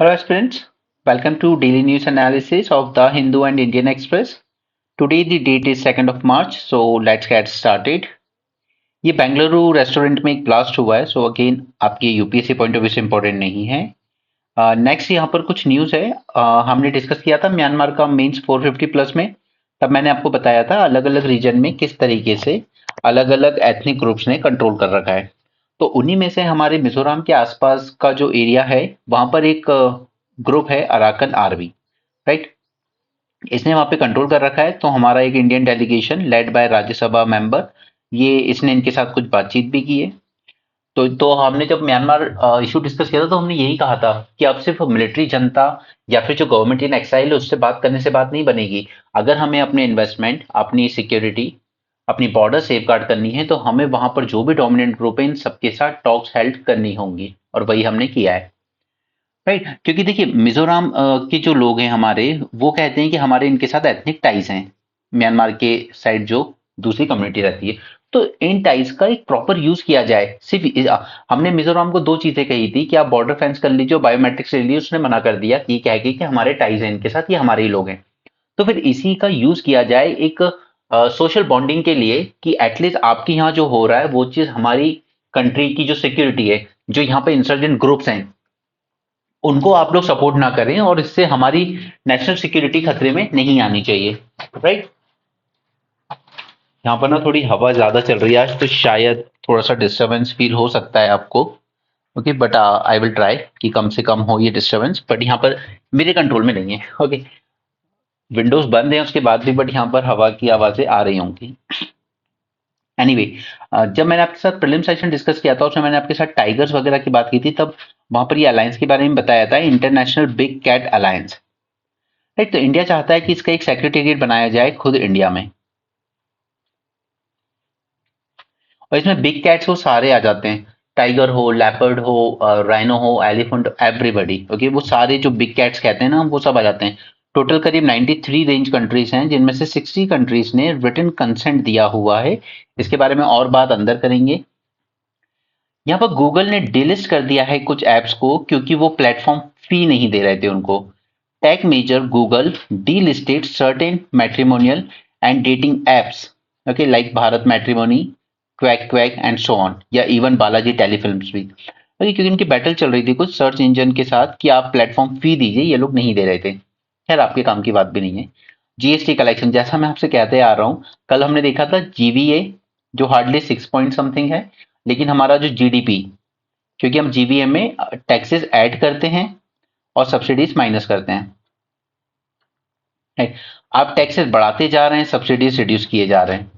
Hello aspirants, welcome to daily news analysis of the Hindu and Indian Express. Today the date is 2nd of March, so let's get started. ये Bengaluru restaurant में एक blast हुआ है, so again आपके UPSC point of view से important नहीं है। Next यहाँ पर कुछ न्यूज़ है। हमने डिस्कस किया था म्यांमार का मेंस 450 प्लस में। तब मैंने आपको बताया था अलग अलग रीजन में किस तरीके से अलग अलग एथनिक ग्रुप्स ने कंट्रोल कर रखा है। तो उन्हीं में से हमारे मिजोरम के आसपास का जो एरिया है वहां पर एक ग्रुप है अराकन आर्मी, राइट। इसने वहां पे कंट्रोल कर रखा है। तो हमारा एक Indian delegation led by Rajya Sabha member, ये इसने इनके साथ कुछ बातचीत भी की है। तो हमने जब म्यांमार इशू डिस्कस किया था तो हमने यही कहा था कि अब सिर्फ मिलिट्री जनता या फिर जो गवर्नमेंट इन एक्साइल है उससे बात करने से बात नहीं बनेगी। अगर हमें अपने इन्वेस्टमेंट, अपनी सिक्योरिटी, अपनी बॉर्डर सेफ गार्ड करनी है तो हमें वहां पर जो भी डोमिनेंट ग्रुप है इन सबके साथ टॉक्स हेल्ड करनी होंगी, और वही हमने किया है, राइट। क्योंकि देखिए मिजोरम के जो लोग हैं हमारे, वो कहते हैं कि हमारे इनके साथ एथनिक टाइज हैं, म्यांमार के साइड जो दूसरी कम्युनिटी रहती है। तो इन टाइज का एक प्रॉपर यूज किया जाए। सिर्फ हमने मिजोरम को दो चीजें कही थी कि आप बॉर्डर फेंस कर लीजिए, बायोमेट्रिक्स ले लीजिए, उसने मना कर दिया कि कह के कि हमारे टाइज हैं इनके साथ, ये हमारे ही लोग हैं। तो फिर इसी का यूज किया जाए एक सोशल बॉन्डिंग के लिए कि एटलीस्ट आपके यहाँ जो हो रहा है वो चीज हमारी कंट्री की जो सिक्योरिटी है, जो यहाँ पे इंसर्जेंट ग्रुप्स हैं उनको आप लोग सपोर्ट ना करें, और इससे हमारी नेशनल सिक्योरिटी खतरे में नहीं आनी चाहिए, राइट। यहाँ पर ना थोड़ी हवा ज्यादा चल रही है आज, तो शायद थोड़ा सा डिस्टरबेंस फील हो सकता है आपको। Okay, but I will try कि कम से कम हो ये डिस्टरबेंस, बट यहाँ पर मेरे कंट्रोल में नहीं है। ओके, विंडोज बंद है उसके बाद भी, बट यहाँ पर हवा की आवाजें आ रही होंगी। एनीवे, जब मैंने आपके साथ प्रीलिम सेशन डिस्कस किया था उसमें मैंने आपके साथ टाइगर्स वगैरह की बात की थी, तब वहां पर ये अलायंस के बारे में बताया था, International Big Cat Alliance, right. तो इंडिया चाहता है कि इसका एक सेक्रेटेरिएट बनाया जाए खुद इंडिया में, और इसमें बिग कैट्स वो सारे आ जाते हैं, टाइगर हो, लेपर्ड हो, राइनो हो, एलिफेंट, एवरीबॉडी। ओके, वो सारे जो बिग कैट्स कहते हैं ना वो सब आ जाते हैं। टोटल करीब 93 रेंज कंट्रीज हैं, जिनमें से 60 कंट्रीज ने रिटन कंसेंट दिया हुआ है। इसके बारे में और बात अंदर करेंगे। यहाँ पर गूगल ने डिलिस्ट कर दिया है कुछ ऐप्स को क्योंकि वो प्लेटफॉर्म फी नहीं दे रहे थे उनको। Tech major Google delisted certain matrimonial and dating apps, okay, like Bharat Matrimony, Quack Quack and so on, या इवन बालाजी टेलीफिल्म्स भी। okay, क्योंकि इनकी बैटल चल रही थी कुछ सर्च इंजन के साथ कि आप प्लेटफॉर्म फी दीजिए, ये लोग नहीं दे रहे थे। खैर, आपके काम की बात भी नहीं है। जीएसटी कलेक्शन, जैसा मैं आपसे कहते आ रहा हूँ, कल हमने देखा था जीवीए जो हार्डली 6 पॉइंट समथिंग है, लेकिन हमारा जो जीडीपी, क्योंकि हम जीवीए में टैक्सेस ऐड करते हैं और सब्सिडीज माइनस करते हैं, राइट। आप टैक्सेस बढ़ाते जा रहे हैं, सब्सिडीज रिड्यूस किए जा रहे हैं।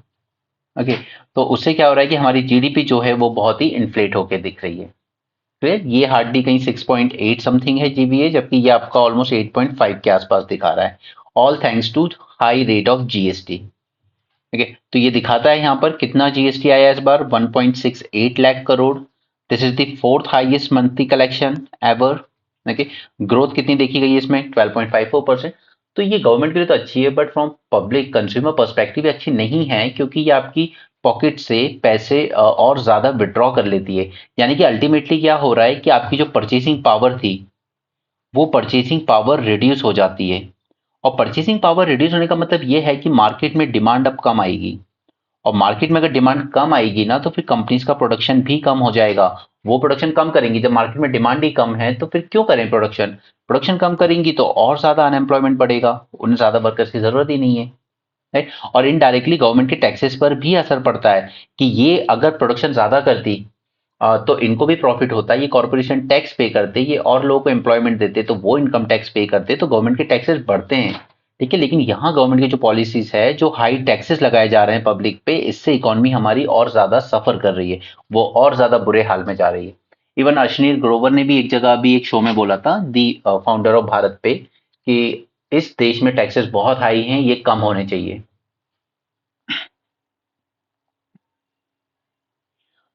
ओके, तो उससे क्या हो रहा है कि हमारी जीडीपी जो है वो बहुत ही इन्फ्लेट होकर दिख रही है। फिर ये हार्डली कहीं 6.8 समथिंग है जीबीए, जबकि ये आपका ऑलमोस्ट 8.5 के आसपास दिखा रहा है, all thanks to high rate of GST. ठीक है, तो ये दिखाता है यहाँ पर कितना जीएसटी आया इस बार, 1.68 lakh crore. This is the fourth highest monthly collection ever. Okay, growth कितनी देखी गई है इसमें, 12.54%। तो ये गवर्नमेंट के लिए तो अच्छी है, but from public consumer perspective अच्छी नहीं है, क्योंकि ये आपकी पॉकेट से पैसे और ज्यादा विड्रॉ कर लेती है। यानी कि अल्टीमेटली क्या हो रहा है कि आपकी जो परचेसिंग पावर थी वो परचेसिंग पावर रिड्यूस हो जाती है, और परचेसिंग पावर रिड्यूस होने का मतलब ये है कि मार्केट में डिमांड अब कम आएगी, और मार्केट में अगर डिमांड कम आएगी ना तो फिर कंपनीज का प्रोडक्शन भी कम हो जाएगा। वो प्रोडक्शन कम करेंगी, जब मार्केट में डिमांड ही कम है तो फिर क्यों करें प्रोडक्शन। प्रोडक्शन कम करेंगी तो और ज्यादा अनएम्प्लॉयमेंट बढ़ेगा, उन्हें ज्यादा वर्कर्स की जरूरत ही नहीं है, राइट। और इनडायरेक्टली गवर्नमेंट के टैक्सेस पर भी असर पड़ता है कि ये अगर प्रोडक्शन ज्यादा करती तो इनको भी प्रॉफिट होता है, ये कॉर्पोरेशन टैक्स पे करते, ये और लोगों को एम्प्लॉयमेंट देते, तो वो इनकम टैक्स पे करते, तो गवर्नमेंट के टैक्सेस बढ़ते हैं। ठीक है, लेकिन यहाँ गवर्नमेंट की जो पॉलिसीज है, जो हाई टैक्सेस लगाए जा रहे हैं पब्लिक पे, इससे इकोनॉमी हमारी और ज्यादा सफर कर रही है, वो और ज्यादा बुरे हाल में जा रही है। इवन अश्नीर ग्रोवर ने भी एक जगह अभी एक शो में बोला था, दी फाउंडर ऑफ भारत पे, कि इस देश में टैक्सेस बहुत हाई हैं, ये कम होने चाहिए।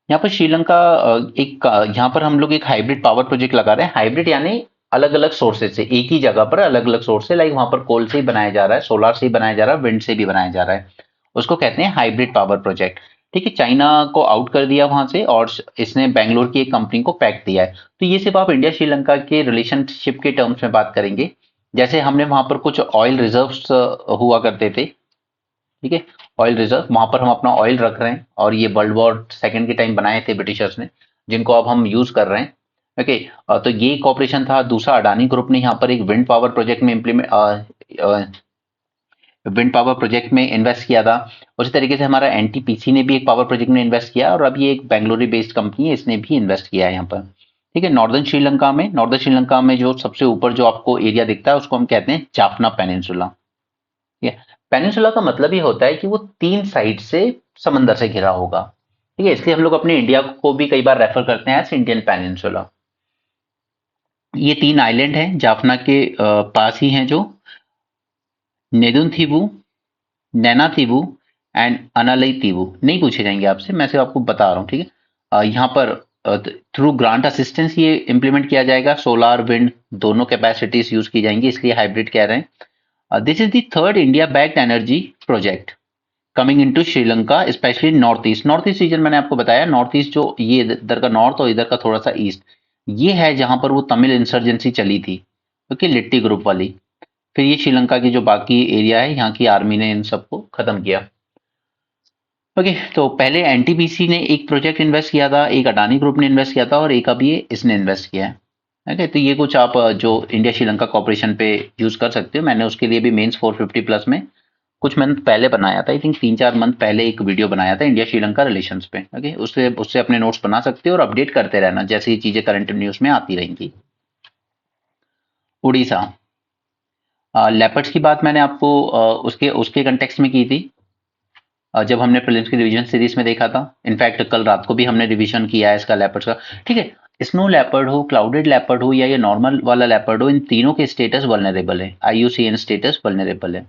यहाँ पर श्रीलंका यहाँ पर हम लोग एक हाइब्रिड पावर प्रोजेक्ट लगा रहे हैं। हाइब्रिड यानी अलग अलग सोर्सेज से, एक ही जगह पर अलग अलग सोर्स से, लाइक वहां पर कोल से ही बनाया जा रहा है, सोलर से ही बनाया जा रहा है, विंड से भी बनाया जा रहा है, उसको कहते हैं हाइब्रिड पावर प्रोजेक्ट। ठीक है, चाइना को आउट कर दिया वहां से और इसने बेंगलोर की एक कंपनी को पैक दिया है। तो ये सिर्फ आप इंडिया श्रीलंका के रिलेशनशिप के टर्म्स में बात करेंगे। जैसे हमने वहां पर कुछ ऑयल रिजर्व्स हुआ करते थे, ठीक है, ऑयल रिजर्व वहां पर हम अपना ऑयल रख रहे हैं और ये वर्ल्ड वॉर सेकेंड के टाइम बनाए थे ब्रिटिशर्स ने, जिनको अब हम यूज कर रहे हैं। ओके, तो ये कॉपरेशन था। दूसरा, अडानी ग्रुप ने यहाँ पर एक विंड पावर प्रोजेक्ट में विंड पावर प्रोजेक्ट में इन्वेस्ट किया था। उसी तरीके से हमारा एनटीपीसी ने भी एक पावर प्रोजेक्ट में इन्वेस्ट किया और अब ये एक बेंगलुरु बेस्ड कंपनी है, इसने भी इन्वेस्ट किया है यहाँ पर। ठीक है, नॉर्दर्न श्रीलंका में जो सबसे ऊपर जो आपको एरिया दिखता है उसको हम कहते हैं जाफना पेनिनसुला। ठीक है, पेनिनसुला का मतलब ये होता है कि वो 3 साइड से समंदर से घिरा होगा। ठीक है, इसलिए हम लोग अपने इंडिया को भी कई बार रेफर करते हैं एज इंडियन पेनिनसुला। ये 3 आइलैंड हैं जाफना के पास ही हैं, जो नेदुनथीवु, नैनातीवु एंड अनालईतीवु नहीं पूछे जाएंगे आपसे, मैं सिर्फ आपको बता रहा हूँ। ठीक है, यहाँ पर थ्रू ग्रांट असिस्टेंस ये इंप्लीमेंट किया जाएगा। सोलार विंड दोनों कैपेसिटीज यूज की जाएंगी, इसलिए हाइब्रिड कह रहे हैं। This is the third India backed energy project coming into Sri Lanka, specially north east region. मैंने आपको बताया नॉर्थ ईस्ट, जो ये इधर का नॉर्थ और इधर का थोड़ा सा ईस्ट, ये है जहां पर वो तमिल इंसर्जेंसी चली थी, ओके, लिट्टी ग्रुप वाली। फिर ये श्रीलंका की जो बाकी एरिया है, यहाँ की आर्मी ने इन सबको खत्म किया। ओके, तो पहले एनटीपीसी ने एक प्रोजेक्ट इन्वेस्ट किया था, एक अडानी ग्रुप ने इन्वेस्ट किया था और एक अब ये इसने इन्वेस्ट किया है। ओके, तो ये कुछ आप जो इंडिया श्रीलंका कॉपरेशन पे यूज कर सकते हो। मैंने उसके लिए भी मेंस 450 प्लस में कुछ मंथ पहले बनाया था, आई थिंक 3-4 मंथ पहले एक वीडियो बनाया था इंडिया श्रीलंका रिलेशंस पे। ओके, उससे उससे अपने नोट्स बना सकते हो और अपडेट करते रहना जैसे ये चीजें करंट न्यूज में आती रहेंगी। उड़ीसा, लेपर्ड्स की बात मैंने आपको उसके उसके कंटेक्स्ट में की थी, जब हमने प्रीलिम्स की रिवीजन सीरीज में देखा था। इनफैक्ट कल रात को भी हमने रिवीजन किया है इसका, लेपर्ड्स का। ठीक है, स्नो लेपर्ड हो, क्लाउडेड लेपर्ड हो या ये नॉर्मल वाला लेपर्ड हो, इन तीनों के स्टेटस वल्नरेबल है, IUCN स्टेटस वल्नरेबल है।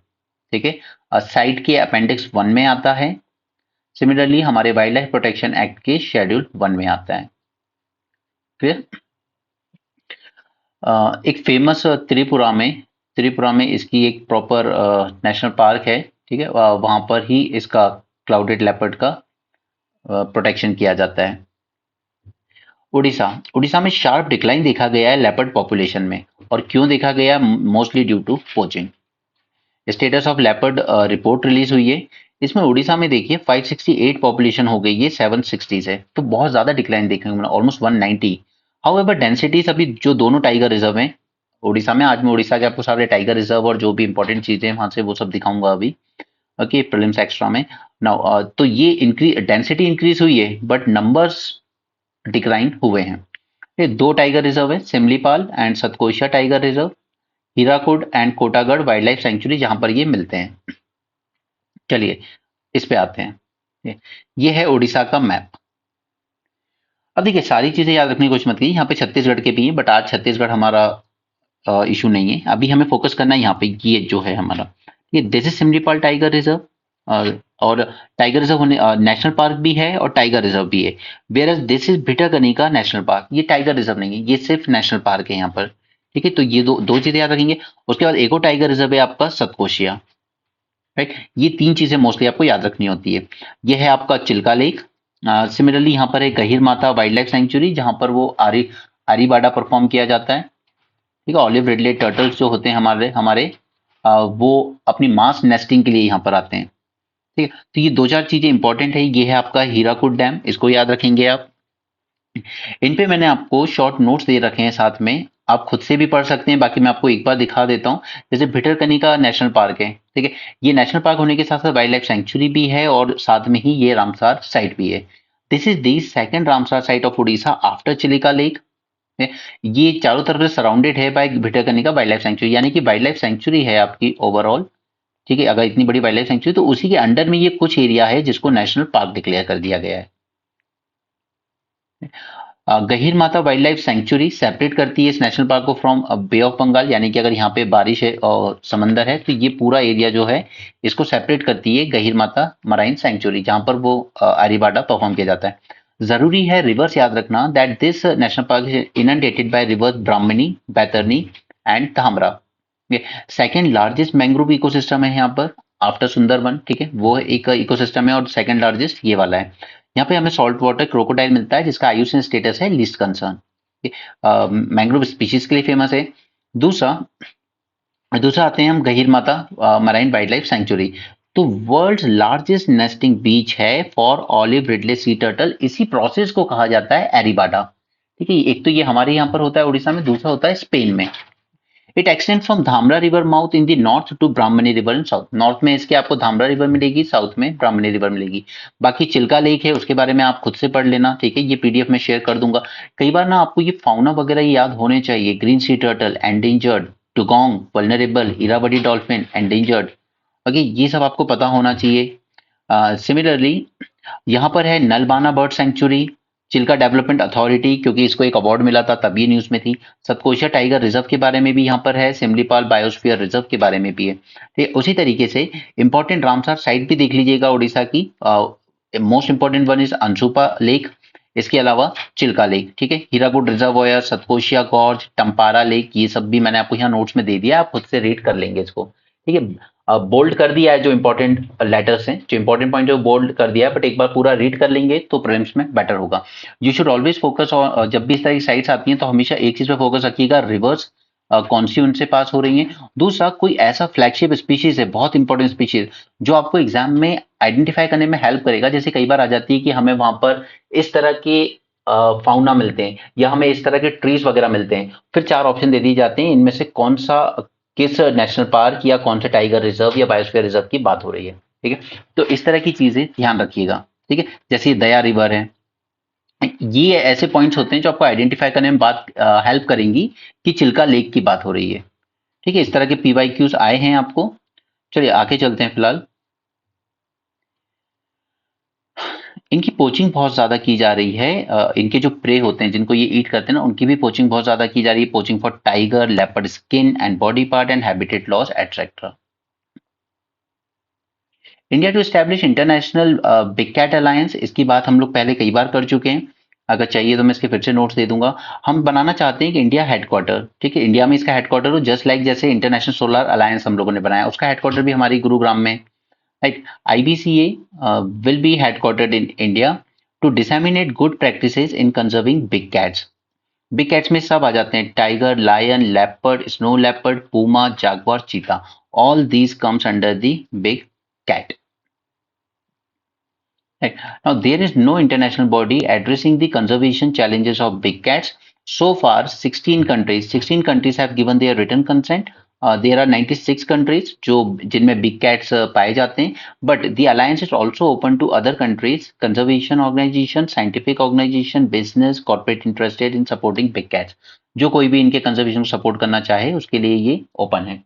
ठीक है, साइट के अपेंडिक्स 1 में आता है। सिमिलरली हमारे वाइल्ड लाइफ प्रोटेक्शन एक्ट के शेड्यूल 1 में आता है। फिर एक फेमस त्रिपुरा में इसकी एक प्रॉपर नेशनल पार्क है। ठीक है, वहां पर ही इसका क्लाउडेड लेपर्ड का प्रोटेक्शन किया जाता है। उड़ीसा में शार्प डिक्लाइन देखा गया है लेपर्ड पॉपुलेशन में, और क्यों देखा गया? Mostly due to poaching. Status of leopard report release हुई है, इसमें उड़ीसा में देखिए 568 पॉपुलेशन हो गई है 760 से, तो बहुत ज्यादा डिक्लाइन देखने को मिला, ऑलमोस्ट 190। हाउएवर डेंसिटीज अभी जो दोनों टाइगर रिजर्व हैं उड़ीसा में, आज मैं उड़ीसा के आपको सारे टाइगर रिजर्व और जो भी इंपॉर्टेंट चीजें हैं वहां से वो सब दिखाऊंगा अभी, ओके, प्रीलिम्स एक्स्ट्रा में। नाउ तो ये डेंसिटी इंक्रीज हुई है बट नंबर्स डिक्लाइन हुए हैं। ये 2 टाइगर रिजर्व है, Similipal and Satkosia tiger reserve, Hirakud and Kotagarh wildlife sanctuary, जहां पर ये मिलते हैं। चलिए इस पे आते हैं। ये है उड़ीसा का मैप। अब देखिए सारी चीजें याद रखने की कोशिश मत कीजिए, यहाँ पे छत्तीसगढ़ के भी हैं बट आज छत्तीसगढ़ हमारा इशू नहीं है, अभी हमें फोकस करना है यहाँ पे, ये जो है हमारा, ये this is Similipal tiger reserve. और टाइगर रिजर्व होने नेशनल पार्क भी है और टाइगर रिजर्व भी है। Where as this is Bhitarkanika national park, ये टाइगर रिजर्व नहीं है, ये सिर्फ नेशनल पार्क है यहाँ पर। ठीक है, तो ये दो चीजें याद रखेंगे। उसके बाद एक और टाइगर रिजर्व है आपका सतकोशिया, राइट। ये 3 चीजें मोस्टली आपको याद रखनी होती है। ये है आपका चिल्का लेक। सिमिलरली यहाँ पर है गहीर माता वाइल्ड लाइफ सेंचुरी, जहां पर वो आरीबाड़ा परफॉर्म किया जाता है। ठीक है, ऑलिव रिडले टर्टल्स जो होते हैं हमारे हमारे वो अपनी मास नेस्टिंग के लिए यहाँ पर आते हैं। ठीक है, तो ये 2-4 चीजें इंपॉर्टेंट है। ये है आपका हीराकुड डैम, इसको याद रखेंगे आप। इन पे मैंने आपको शॉर्ट नोट्स दे रखे हैं साथ में, आप खुद से भी पढ़ सकते हैं, बाकी मैं आपको एक बार दिखा देता हूँ। जैसे भिटरकनिका नेशनल पार्क है, ठीक है, ये नेशनल पार्क होने के साथ साथ वाइल्ड लाइफ सेंचुरी भी है और साथ में ही ये रामसार साइट भी है। This is the second Ramsar site of Orissa after Chilika lake. ये चारों तरफ से सराउंडेड है बाय भिटरकनिका वाइल्ड लाइफ सेंचुरी, यानी कि वाइल्ड लाइफ सेंचुरी है आपकी ओवरऑल। ठीक है, अगर इतनी बड़ी वाइल्ड लाइफ सेंचुरी तो उसी के अंडर में ये कुछ एरिया है जिसको नेशनल पार्क डिक्लेयर कर दिया गया है। गहीर माता वाइल्ड लाइफ सेंचुरी सेपरेट करती है इस नेशनल पार्क को फ्रॉम बे ऑफ बंगाल, यानी कि अगर यहाँ पे बारिश है और समंदर है तो ये पूरा एरिया जो है इसको सेपरेट करती है गहीर माता मराइन सेंचुरी, जहां पर वो आरीबाड़ा परफॉर्म किया जाता है। जरूरी है रिवर्स याद रखना that this national park is inundated by rivers Brahmani, Baitarani and Dhamra. Second largest mangrove ecosystem है यहाँ पर आफ्टर सुंदरबन, ठीक है, वो एक इकोसिस्टम है, और सेकंड लार्जेस्ट ये वाला है। यहाँ पे हमें सॉल्ट वाटर क्रोकोडाइल मिलता है जिसका आईयूसीएन स्टेटस है लीस्ट कंसर्न। मैंग्रोव स्पीशीज के लिए फेमस है। दूसरा दूसरा आते हैं हम गहीर माता मराइन वाइल्ड लाइफ सेंचुरी। तो वर्ल्ड्स लार्जेस्ट नेस्टिंग बीच है for olive Ridley sea turtle. इसी प्रोसेस को कहा जाता है एरिबाडा। ठीक है, एक तो ये हमारे यहाँ पर होता है उड़ीसा में, दूसरा होता है स्पेन में। It extend from Dhamra river mouth in the north to Brahmani river in south. North में इसके आपको धामरा रिवर मिलेगी, साउथ में ब्राह्मणी रिवर मिलेगी। बाकी चिल्का लेक है, उसके बारे में आप खुद से पढ़ लेना, ठीक है, ये पीडीएफ में शेयर कर दूंगा। कई बार ना आपको ये फाउना वगैरह याद होने चाहिए। Green sea turtle endangered, dugong vulnerable, Irrawaddy dolphin endangered. Okay, ये सब आपको पता होना चाहिए। सिमिलरली यहाँ पर है Nalbana bird sanctuary, Chilka development authority, क्योंकि इसको एक अवार्ड मिला था तब ये न्यूज में थी। सतकोशिया टाइगर रिजर्व के बारे में भी यहाँ पर है, सिमलीपाल बायोस्फीयर रिजर्व के बारे में भी है। ठीक, उसी तरीके से इंपॉर्टेंट रामसर साइट भी देख लीजिएगा उड़ीसा की। Most important one is Anshupa lake, इसके अलावा चिल्का लेक, ठीक है, Hirakud reservoir, Satkosia gorge, Tampara lake, ये सब भी मैंने आपको यहाँ नोट्स में दे दिया, आप खुद से रीड कर लेंगे इसको। ठीक है, बोल्ड कर दिया है जो इंपॉर्टेंट लेटर्स हैं, जो इंपॉर्टेंट पॉइंट है वो बोल्ड कर दिया है, बट एक बार पूरा रीड कर लेंगे तो प्रीलिम्स में बेटर होगा। You should always focus on, जब भी इस तरह की साइट्स आती हैं तो हमेशा एक चीज पे फोकस रखिएगा, रिवर्स कौन सी उनसे पास हो रही है। दूसरा, कोई ऐसा फ्लैगशिप स्पीशीज है, बहुत इंपॉर्टेंट स्पीशीज, जो आपको एग्जाम में आइडेंटिफाई करने में हेल्प करेगा। जैसे कई बार आ जाती है कि हमें वहां पर इस तरह के फाउना मिलते हैं, या हमें इस तरह के ट्रीज वगैरह मिलते हैं, फिर 4 ऑप्शन दे दिए जाते हैं, इनमें से कौन सा, किस नेशनल पार्क या कौन से टाइगर रिजर्व या बायोस्फीयर रिजर्व की बात हो रही है। ठीक है, तो इस तरह की चीजें ध्यान रखिएगा। ठीक है, जैसे ये दया रिवर है, ये ऐसे पॉइंट्स होते हैं जो आपको आइडेंटिफाई करने में बात हेल्प करेंगी कि चिल्का लेक की बात हो रही है। ठीक है, इस तरह के पीवाईक्यूज आए हैं आपको। चलिए आगे चलते हैं। फिलहाल इनकी पोचिंग बहुत ज्यादा की जा रही है। इनके जो प्रे होते हैं जिनको ये ईट करते हैं ना, उनकी भी पोचिंग बहुत ज्यादा की जा रही है। Poaching for tiger, leopard skin and body part and habitat loss etcetera. India to establish International Big Cat Alliance, इसकी बात हम लोग पहले कई बार कर चुके हैं। अगर चाहिए तो मैं इसके फिर से नोट्स दे दूंगा। हम बनाना चाहते हैं कि इंडिया हेडक्वार्टर, ठीक है, इंडिया में इसका हेडक्वार्टर हो, जस्ट लाइक जैसे इंटरनेशनल सोलर अलायंस हम लोगों ने बनाया, उसका हेडक्वार्टर भी हमारी गुरुग्राम में। Right, IBCA will be headquartered in India to disseminate good practices in conserving big cats. Big cats में सब आ जाते हैं, tiger, lion, leopard, snow leopard, puma, jaguar, cheetah, all these comes under the big cat. Right. Now, there is no international body addressing the conservation challenges of big cats. So far, 16 countries have given their written consent. There are 96 countries जो जिनमें big cats पाए जाते हैं, but the alliance is also open to other countries, conservation organization, scientific organization, business, corporate interested in supporting big cats. जो कोई भी इनके conservation को सपोर्ट करना चाहे उसके लिए ये ओपन है।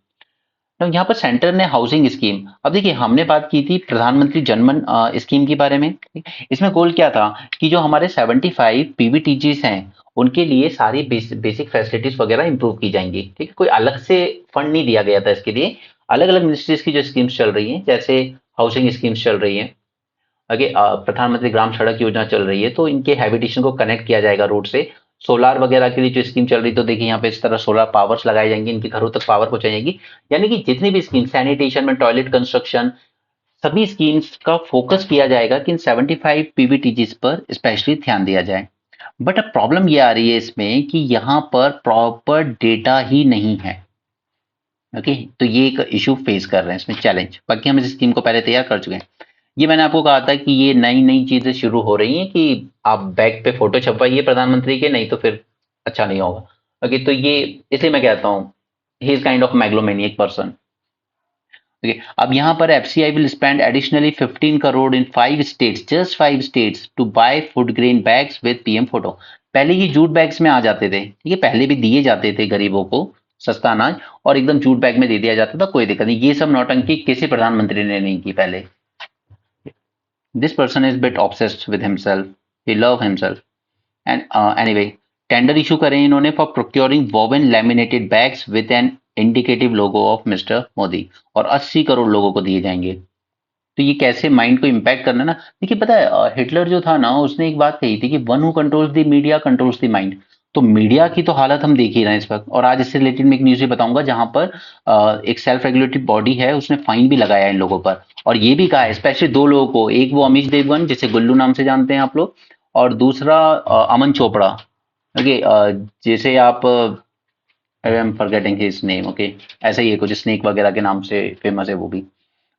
तो यहाँ पर सेंटर ने हाउसिंग स्कीम, अब देखिए हमने बात की थी प्रधानमंत्री जनमन स्कीम के बारे में। इसमें गोल क्या था कि जो हमारे 75 पीवीटीजीस हैं उनके लिए सारी बेसिक फैसिलिटीज वगैरह इंप्रूव की जाएंगी। ठीक है, कोई अलग से फंड नहीं दिया गया था इसके लिए। अलग अलग मिनिस्ट्रीज की जो स्कीम्स चल रही हैं, जैसे हाउसिंग स्कीम्स चल रही हैं, आगे प्रधानमंत्री ग्राम सड़क योजना चल रही है, तो इनके हैबिटेशन को कनेक्ट किया जाएगा रोड से। सोलार वगैरह के लिए जो स्कीम चल रही है, तो देखिए यहाँ पे इस तरह सोलर पावर्स लगाए जाएंगे, इनके घरों तक पावर पहुंचाएंगी। यानी कि जितनी भी स्कीम, सैनिटेशन में टॉयलेट कंस्ट्रक्शन, सभी स्कीम्स का फोकस किया जाएगा कि इन 75 पीवीटीजीस पर स्पेशली ध्यान दिया जाए। बट अब प्रॉब्लम ये आ रही है इसमें कि यहाँ पर प्रॉपर डेटा ही नहीं है। ओके, तो ये एक इशू फेस कर रहे हैं इसमें, चैलेंज। बाकी हम इस स्कीम को पहले तैयार कर चुके हैं। ये मैंने आपको कहा था कि ये नई नई चीजें शुरू हो रही हैं कि आप बैग पे फोटो छपवाइए प्रधानमंत्री के, नहीं तो फिर अच्छा नहीं होगा। ओके, तो ये इसलिए मैं कहता हूँ he is kind of megalomaniac person. Okay, अब यहाँ पर FCI will spend additionally 15 crore in 5 states, just 5 states, to buy food grain bags with PM photo. पहले ये जूट बैग्स में आ जाते थे, ठीक है, पहले भी दिए जाते थे गरीबों को सस्ता अनाज, और एकदम जूट बैग में दे दिया जाता था, कोई दिक्कत नहीं। ये सब नौटंकी किसी प्रधानमंत्री ने नहीं की पहले। This person is bit obsessed with himself. He love himself. And anyway, tender issue करें इन्होंने for procuring woven laminated bags with an indicative logo of mister Modi, और 80 करोड़ लोगों को दिए जाएंगे। तो ये कैसे माइंड को इम्पैक्ट करना ना। देखिए पता है हिटलर जो था ना, उसने एक बात कही थी कि one who controls the media controls the mind. तो मीडिया की तो हालत हम देख ही रहे हैं इस वक्त। और आज इससे रिलेटेड मैं एक न्यूज़ बताऊंगा जहां पर एक सेल्फ रेगुलेटरी बॉडी है, उसने फाइन भी लगाया है इन लोगों पर। और ये भी कहा है स्पेशली दो लोगों को, एक वो अमीश देवगन जिसे गुल्लू नाम से जानते हैं आप लोग, और दूसरा अमन चोपड़ा। ओके, जैसे आप I am forgetting his name. Okay, ऐसा ही है कुछ, स्नेक वगैरह के नाम से फेमस है वो भी।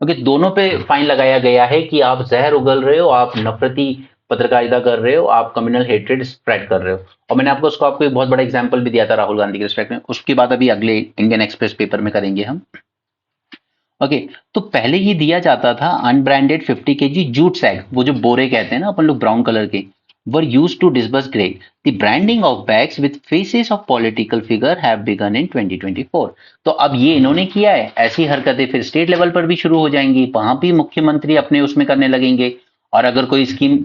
ओके, दोनों पे फाइन लगाया गया है कि आप जहर उगल रहे हो, आप नफरती पत्रकारिता कर रहे हो, आप कम्युनल हेट्रेड स्प्रेड कर रहे हो। और मैंने आपको एक बहुत बड़ा एग्जांपल भी दिया था राहुल गांधी के रिस्पेक्ट में, उसकी बात अभी अगले इंडियन एक्सप्रेस पेपर में करेंगे हम। ओके, तो पहले ये दिया जाता था अनब्रांडेड 50 kg जूट सैक, वो जो बोरे कहते हैं ना अपन लोग, ब्राउन कलर के, were used to disburse grain. The branding of bags with faces of political figure have begun in 2024. तो अब ये इन्होंने किया है, ऐसी हरकतें फिर स्टेट लेवल पर भी शुरू हो जाएंगी, वहां भी मुख्यमंत्री अपने उसमें करने लगेंगे। और अगर कोई स्कीम,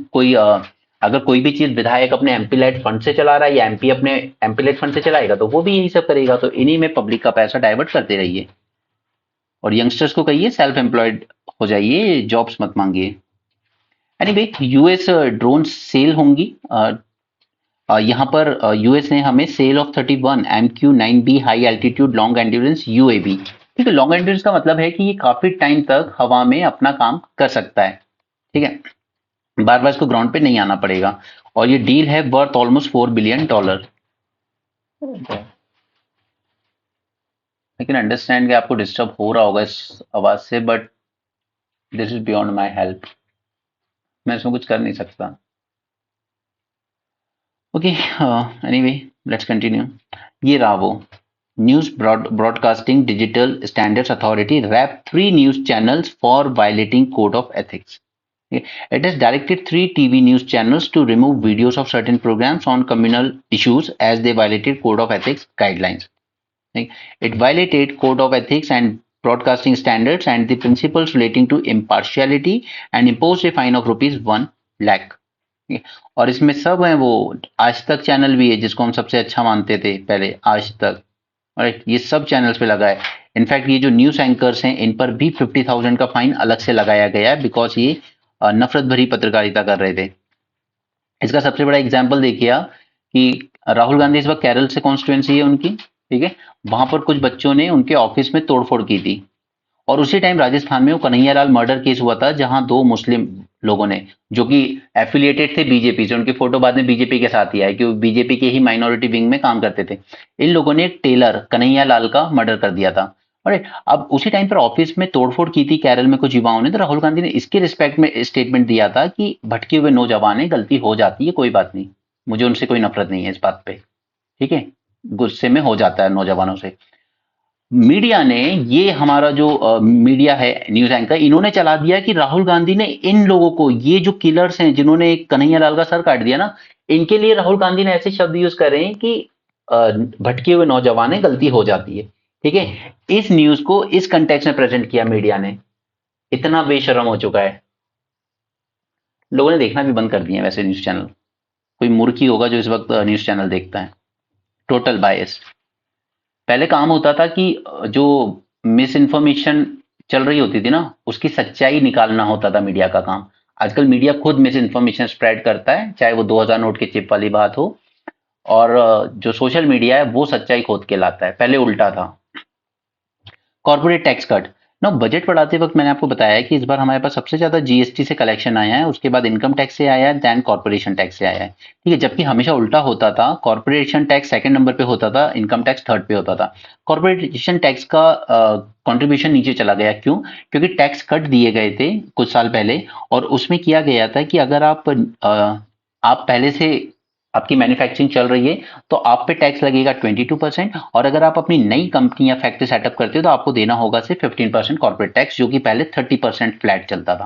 अगर कोई भी चीज विधायक अपने एमपी लाइट फंड से चला रहा है या एमपी अपने एमपी लाइट फंड से चलाएगा, तो वो भी यही सब करेगा। तो इन्हीं में पब्लिक का पैसा डाइवर्ट करते रहिए और यंगस्टर्स को कहिए सेल्फ एम्प्लॉयड हो जाइए, जॉब्स मत मांगिए। एनीवे, यूएस ड्रोन सेल होंगी। यहाँ पर यूएस ने हमें sale of 31 MQ-9B high altitude long endurance UAV. ठीक है, लॉन्ग एंड्योरेंस का मतलब है कि ये काफी टाइम तक हवा में अपना काम कर सकता है। ठीक है, बार बार इसको ग्राउंड पे नहीं आना पड़ेगा। और ये डील है वर्थ ऑलमोस्ट $4 बिलियन। लेकिन अंडरस्टैंड कि आपको डिस्टर्ब हो रहा होगा इस आवाज से, but this is beyond my help, मैं इसमें कुछ कर नहीं सकता। Okay, anyway let's continue. ये रहा वो, News Broadcasting Digital Standards Authority rap 3 news channels for violating code of ethics. It has directed 3 TV news channels to remove videos of certain programs on communal issues as they violated Code of Ethics guidelines. It violated Code of Ethics and broadcasting standards and the principles relating to impartiality and imposed a fine of ₹1 lakh. और इसमें सब है, वो आज तक channel भी है जिसको हम सबसे अच्छा मानते थे पहले, आज तक। राइट, ये सब चैनल्स पे लगा है। इनफैक्ट ये जो न्यूज एंकर्स हैं इन पर भी 50,000 का फाइन अलग से लगाया गया है, बिकॉज ये नफरत भरी पत्रकारिता कर रहे थे। इसका सबसे बड़ा एग्जाम्पल देखिए आप कि राहुल गांधी इस वक्त केरल से कॉन्स्टिट्यूएंसी है उनकी, ठीक है, वहां पर कुछ बच्चों ने उनके ऑफिस में तोड़फोड़ की थी। और उसी टाइम राजस्थान में वो कन्हैयालाल मर्डर केस हुआ था, जहां 2 मुस्लिम लोगों ने, जो कि एफिलिएटेड थे बीजेपी से, उनकी फोटो बाद में बीजेपी के साथ ही आई कि वो बीजेपी के ही माइनॉरिटी विंग में काम करते थे। इन लोगों ने एक टेलर कन्हैयालाल का मर्डर कर दिया था। और अब उसी टाइम पर ऑफिस में तोड़फोड़ की थी केरल में कुछ युवाओं ने, तो राहुल गांधी ने इसके रिस्पेक्ट में स्टेटमेंट दिया था कि भटके हुए नौजवान है, गलती हो जाती है, कोई बात नहीं, मुझे उनसे कोई नफरत नहीं है इस बात पे। ठीक है, गुस्से में हो जाता है नौजवानों से। मीडिया ने, ये हमारा जो मीडिया है, न्यूज एंकर, इन्होंने चला दिया कि राहुल गांधी ने इन लोगों को, ये जो किलर्स हैं जिन्होंने कन्हैयालाल का सर काट दिया ना, इनके लिए राहुल गांधी ने ऐसे शब्द यूज करे हैं कि भटके हुए नौजवान है, गलती हो जाती है। ठीक है, इस न्यूज को इस कंटेक्स्ट में प्रेजेंट किया मीडिया ने। इतना बेशरम हो चुका है, लोगों ने देखना भी बंद कर दिए हैं वैसे न्यूज चैनल। कोई मूर्ख ही होगा जो इस वक्त न्यूज चैनल देखता है। टोटल बायस। पहले काम होता था कि जो मिस इन्फॉर्मेशन चल रही होती थी ना, उसकी सच्चाई निकालना होता था मीडिया का काम। आजकल मीडिया खुद मिस इन्फॉर्मेशन स्प्रेड करता है, चाहे वो 2000 नोट के चिप वाली बात हो, और जो सोशल मीडिया है वो सच्चाई खोद के लाता है, पहले उल्टा था। कॉर्पोरेट टैक्स कट ना, बजट बढ़ाते वक्त मैंने आपको बताया है कि इस बार हमारे पास सबसे ज्यादा जीएसटी से कलेक्शन आया है, उसके बाद इनकम टैक्स से आया है, देन कॉर्पोरेशन टैक्स से आया है। ठीक है, जबकि हमेशा उल्टा होता था, कॉर्पोरेशन टैक्स सेकंड नंबर पे होता था, इनकम टैक्स थर्ड पे होता था। कॉर्पोरेशन टैक्स का कंट्रीब्यूशन नीचे चला गया, क्यों? क्योंकि टैक्स कट दिए गए थे कुछ साल पहले, और उसमें किया गया था कि अगर आप पहले से, आपकी मैन्युफैक्चरिंग चल रही है तो आप पे टैक्स लगेगा 22%, और अगर आप अपनी नई कंपनी या फैक्ट्री सेटअप करते हो तो आपको देना होगा सिर्फ 15% कॉर्पोरेट टैक्स, जो कि पहले 30% फ्लैट चलता था।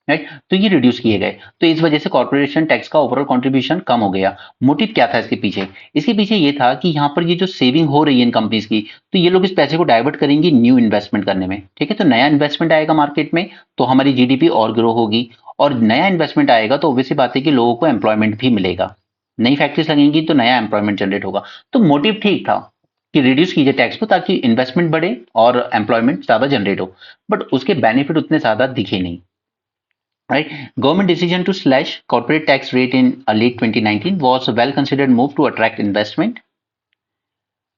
राइट, तो ये रिड्यूस किए गए, तो इस वजह से कॉर्पोरेशन टैक्स का ओवरऑल कंट्रीब्यूशन कम हो गया। मोटिव क्या था इसके पीछे? इसके पीछे ये था कि यहाँ पर ये जो सेविंग हो रही है इन कंपनीज की, तो ये लोग इस पैसे को डाइवर्ट करेंगे न्यू इन्वेस्टमेंट करने में। ठीक है, तो नया इन्वेस्टमेंट आएगा मार्केट में, तो हमारी जीडीपी और ग्रो होगी, और नया इन्वेस्टमेंट आएगा तो ऑब्वियसली बात है कि लोगों को एम्प्लॉयमेंट भी मिलेगा, नई फैक्ट्रीज लगेंगी तो नया एम्प्लॉयमेंट जनरेट होगा। तो मोटिव ठीक था कि रिड्यूस कीजिए टैक्स को ताकि इन्वेस्टमेंट बढ़े और एम्प्लॉयमेंट ज्यादा जनरेट हो, बट उसके बेनिफिट उतने ज्यादा दिखे नहीं। right? Government decision to slash corporate tax rate in late 2019 was a well considered move to attract investment.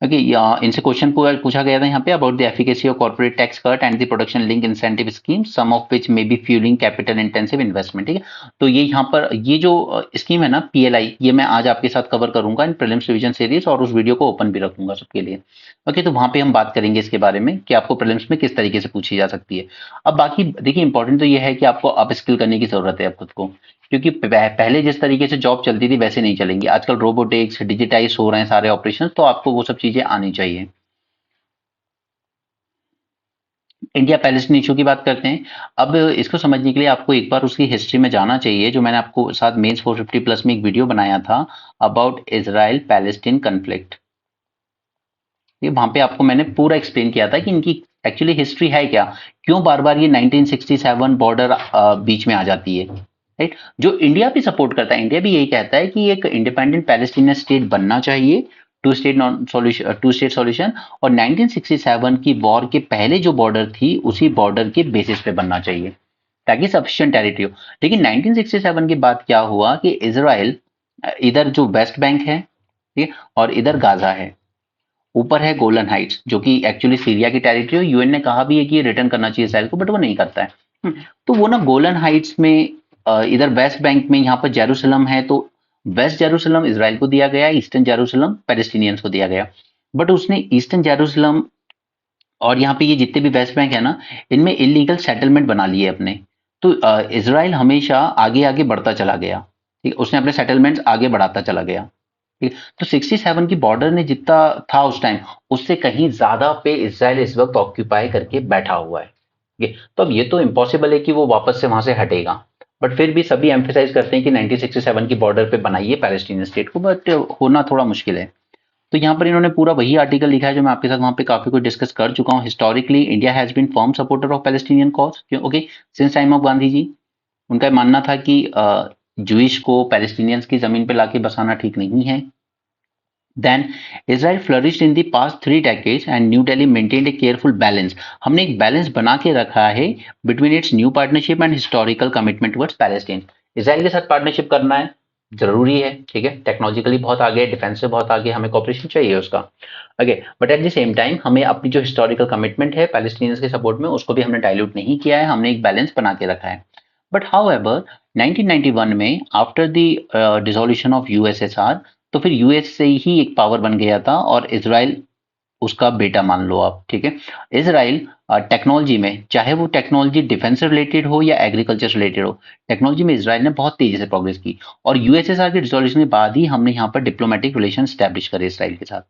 Okay, इनसे क्वेश्चन पूछा गया था यहाँ पे about the efficacy of corporate tax cut and the production link incentive scheme, some of which may be fuelling capital intensive investment. ठीक है, तो ये यहाँ पर ये जो स्कीम है ना पीएलआई, ये मैं आज आपके साथ कवर करूंगा इन प्रीलिम्स रिवीजन सीरीज, और उस वीडियो को ओपन भी रखूंगा सबके लिए। ओके, तो वहां पे हम बात करेंगे इसके बारे में कि आपको प्रीलिम्स में किस तरीके से पूछी जा सकती है। अब बाकी देखिए, इंपॉर्टेंट तो ये है कि आपको अप स्किल करने की जरूरत है अब खुद को, क्योंकि पहले जिस तरीके से जॉब चलती थी वैसे नहीं चलेंगी। आजकल रोबोटिक्स डिजिटाइज हो रहे हैं सारे ऑपरेशन, तो आपको वो सब चीजें आनी चाहिए। इंडिया पैलेस्टीन इशू की बात करते हैं। अब इसको समझने के लिए आपको एक बार उसकी हिस्ट्री में जाना चाहिए, जो मैंने आपको साथ मेंस 450 प्लस में एक वीडियो बनाया था अबाउट इजराइल पैलेस्टीन कन्फ्लिक्ट। ये वहां पे आपको मैंने पूरा एक्सप्लेन किया था कि इनकी एक्चुअली हिस्ट्री है क्या, क्यों बार बार ये 1967 बॉर्डर बीच में आ जाती है, राइट? जो इंडिया भी सपोर्ट करता है, इंडिया भी यही कहता है कि एक इंडिपेंडेंट पैलेस्टीनियन स्टेट बनना चाहिए, टू स्टेट सॉल्यूशन, और 1967 की वॉर के पहले जो बॉर्डर थी उसी बॉर्डर के बेसिस पे बनना चाहिए ताकि सफिशिएंट टेरिटरी हो। लेकिन 1967 के बाद क्या हुआ कि इजराइल इधर जो वेस्ट बैंक है, ठीक है, और इधर गाजा है, ऊपर है गोलन हाइट्स जो कि एक्चुअली सीरिया की टेरिटरी है। यूएन ने कहा भी है कि ये रिटर्न करना चाहिए इसराइल को, बट वो नहीं करता है। तो वो ना गोलन हाइट्स में इधर वेस्ट बैंक में यहाँ पर जेरूसलम है, तो वेस्ट जेरूसलम इसराइल को दिया गया, ईस्टर्न जेरूसलम पैलेस्टीनियंस को दिया गया। बट उसने ईस्टर्न जेरूसलम और यहाँ पे ये जितने भी वेस्ट बैंक है ना, इनमें इलीगल सेटलमेंट बना लिए अपने। तो इसराइल हमेशा आगे आगे बढ़ता चला गया, ठीक है, उसने अपने सेटलमेंट्स आगे बढ़ाता चला गया। ठीक है, तो 67 की बॉर्डर ने जितना था उस टाइम, उससे कहीं ज्यादा पे इसराइल इस वक्त ऑक्यूपाई करके बैठा हुआ है। ठीक है, तो अब ये तो इम्पॉसिबल है कि वो वापस से वहां से हटेगा, बट फिर भी सभी एम्फेसाइज करते हैं कि 1967 की बॉर्डर पे बनाइए पैलेस्टीनियन स्टेट को, बट होना थोड़ा मुश्किल है। तो यहाँ पर इन्होंने पूरा वही आर्टिकल लिखा है जो मैं आपके साथ वहां पे काफी कुछ डिस्कस कर चुका हूँ। Historically India has been firm supporter of Palestinian cause, क्यों? Okay, since time of Gandhi ji. उनका मानना था कि जूइश को पैलेस्टीनियंस की जमीन पे लाके बसाना ठीक नहीं है। Then Israel flourished in the past 3 decades and New Delhi maintained a careful balance. हमने एक बैलेंस बना के रखा है between its new partnership and historical commitment towards Palestine. Israel के साथ पार्टनरशिप करना है, जरूरी है, ठीक है, टेक्नोलॉजिकली बहुत आगे, डिफेंस से बहुत आगे, हमें कॉपरेशन चाहिए उसका। Okay, but at the same time हमें अपनी जो हिस्टोरिकल कमिटमेंट है पैलेस्टीनियंस के सपोर्ट में, उसको भी हमने डाइल्यूट नहीं किया है, हमने एक बैलेंस बना के रखा है। बट हाउएवर 1991 में after the dissolution of USSR, तो फिर यूएस से ही एक पावर बन गया था और इसराइल उसका बेटा मान लो आप, ठीक है। इसराइल टेक्नोलॉजी में, चाहे वो टेक्नोलॉजी डिफेंस से रिलेटेड हो या एग्रीकल्चर से रिलेटेड हो, टेक्नोलॉजी में इसराइल ने बहुत तेजी से प्रोग्रेस की, और यूएसएसआर के डिसोल्यूशन के बाद ही हमने यहाँ पर डिप्लोमेटिक रिलेशन स्टैब्लिश करे इसराइल के साथ।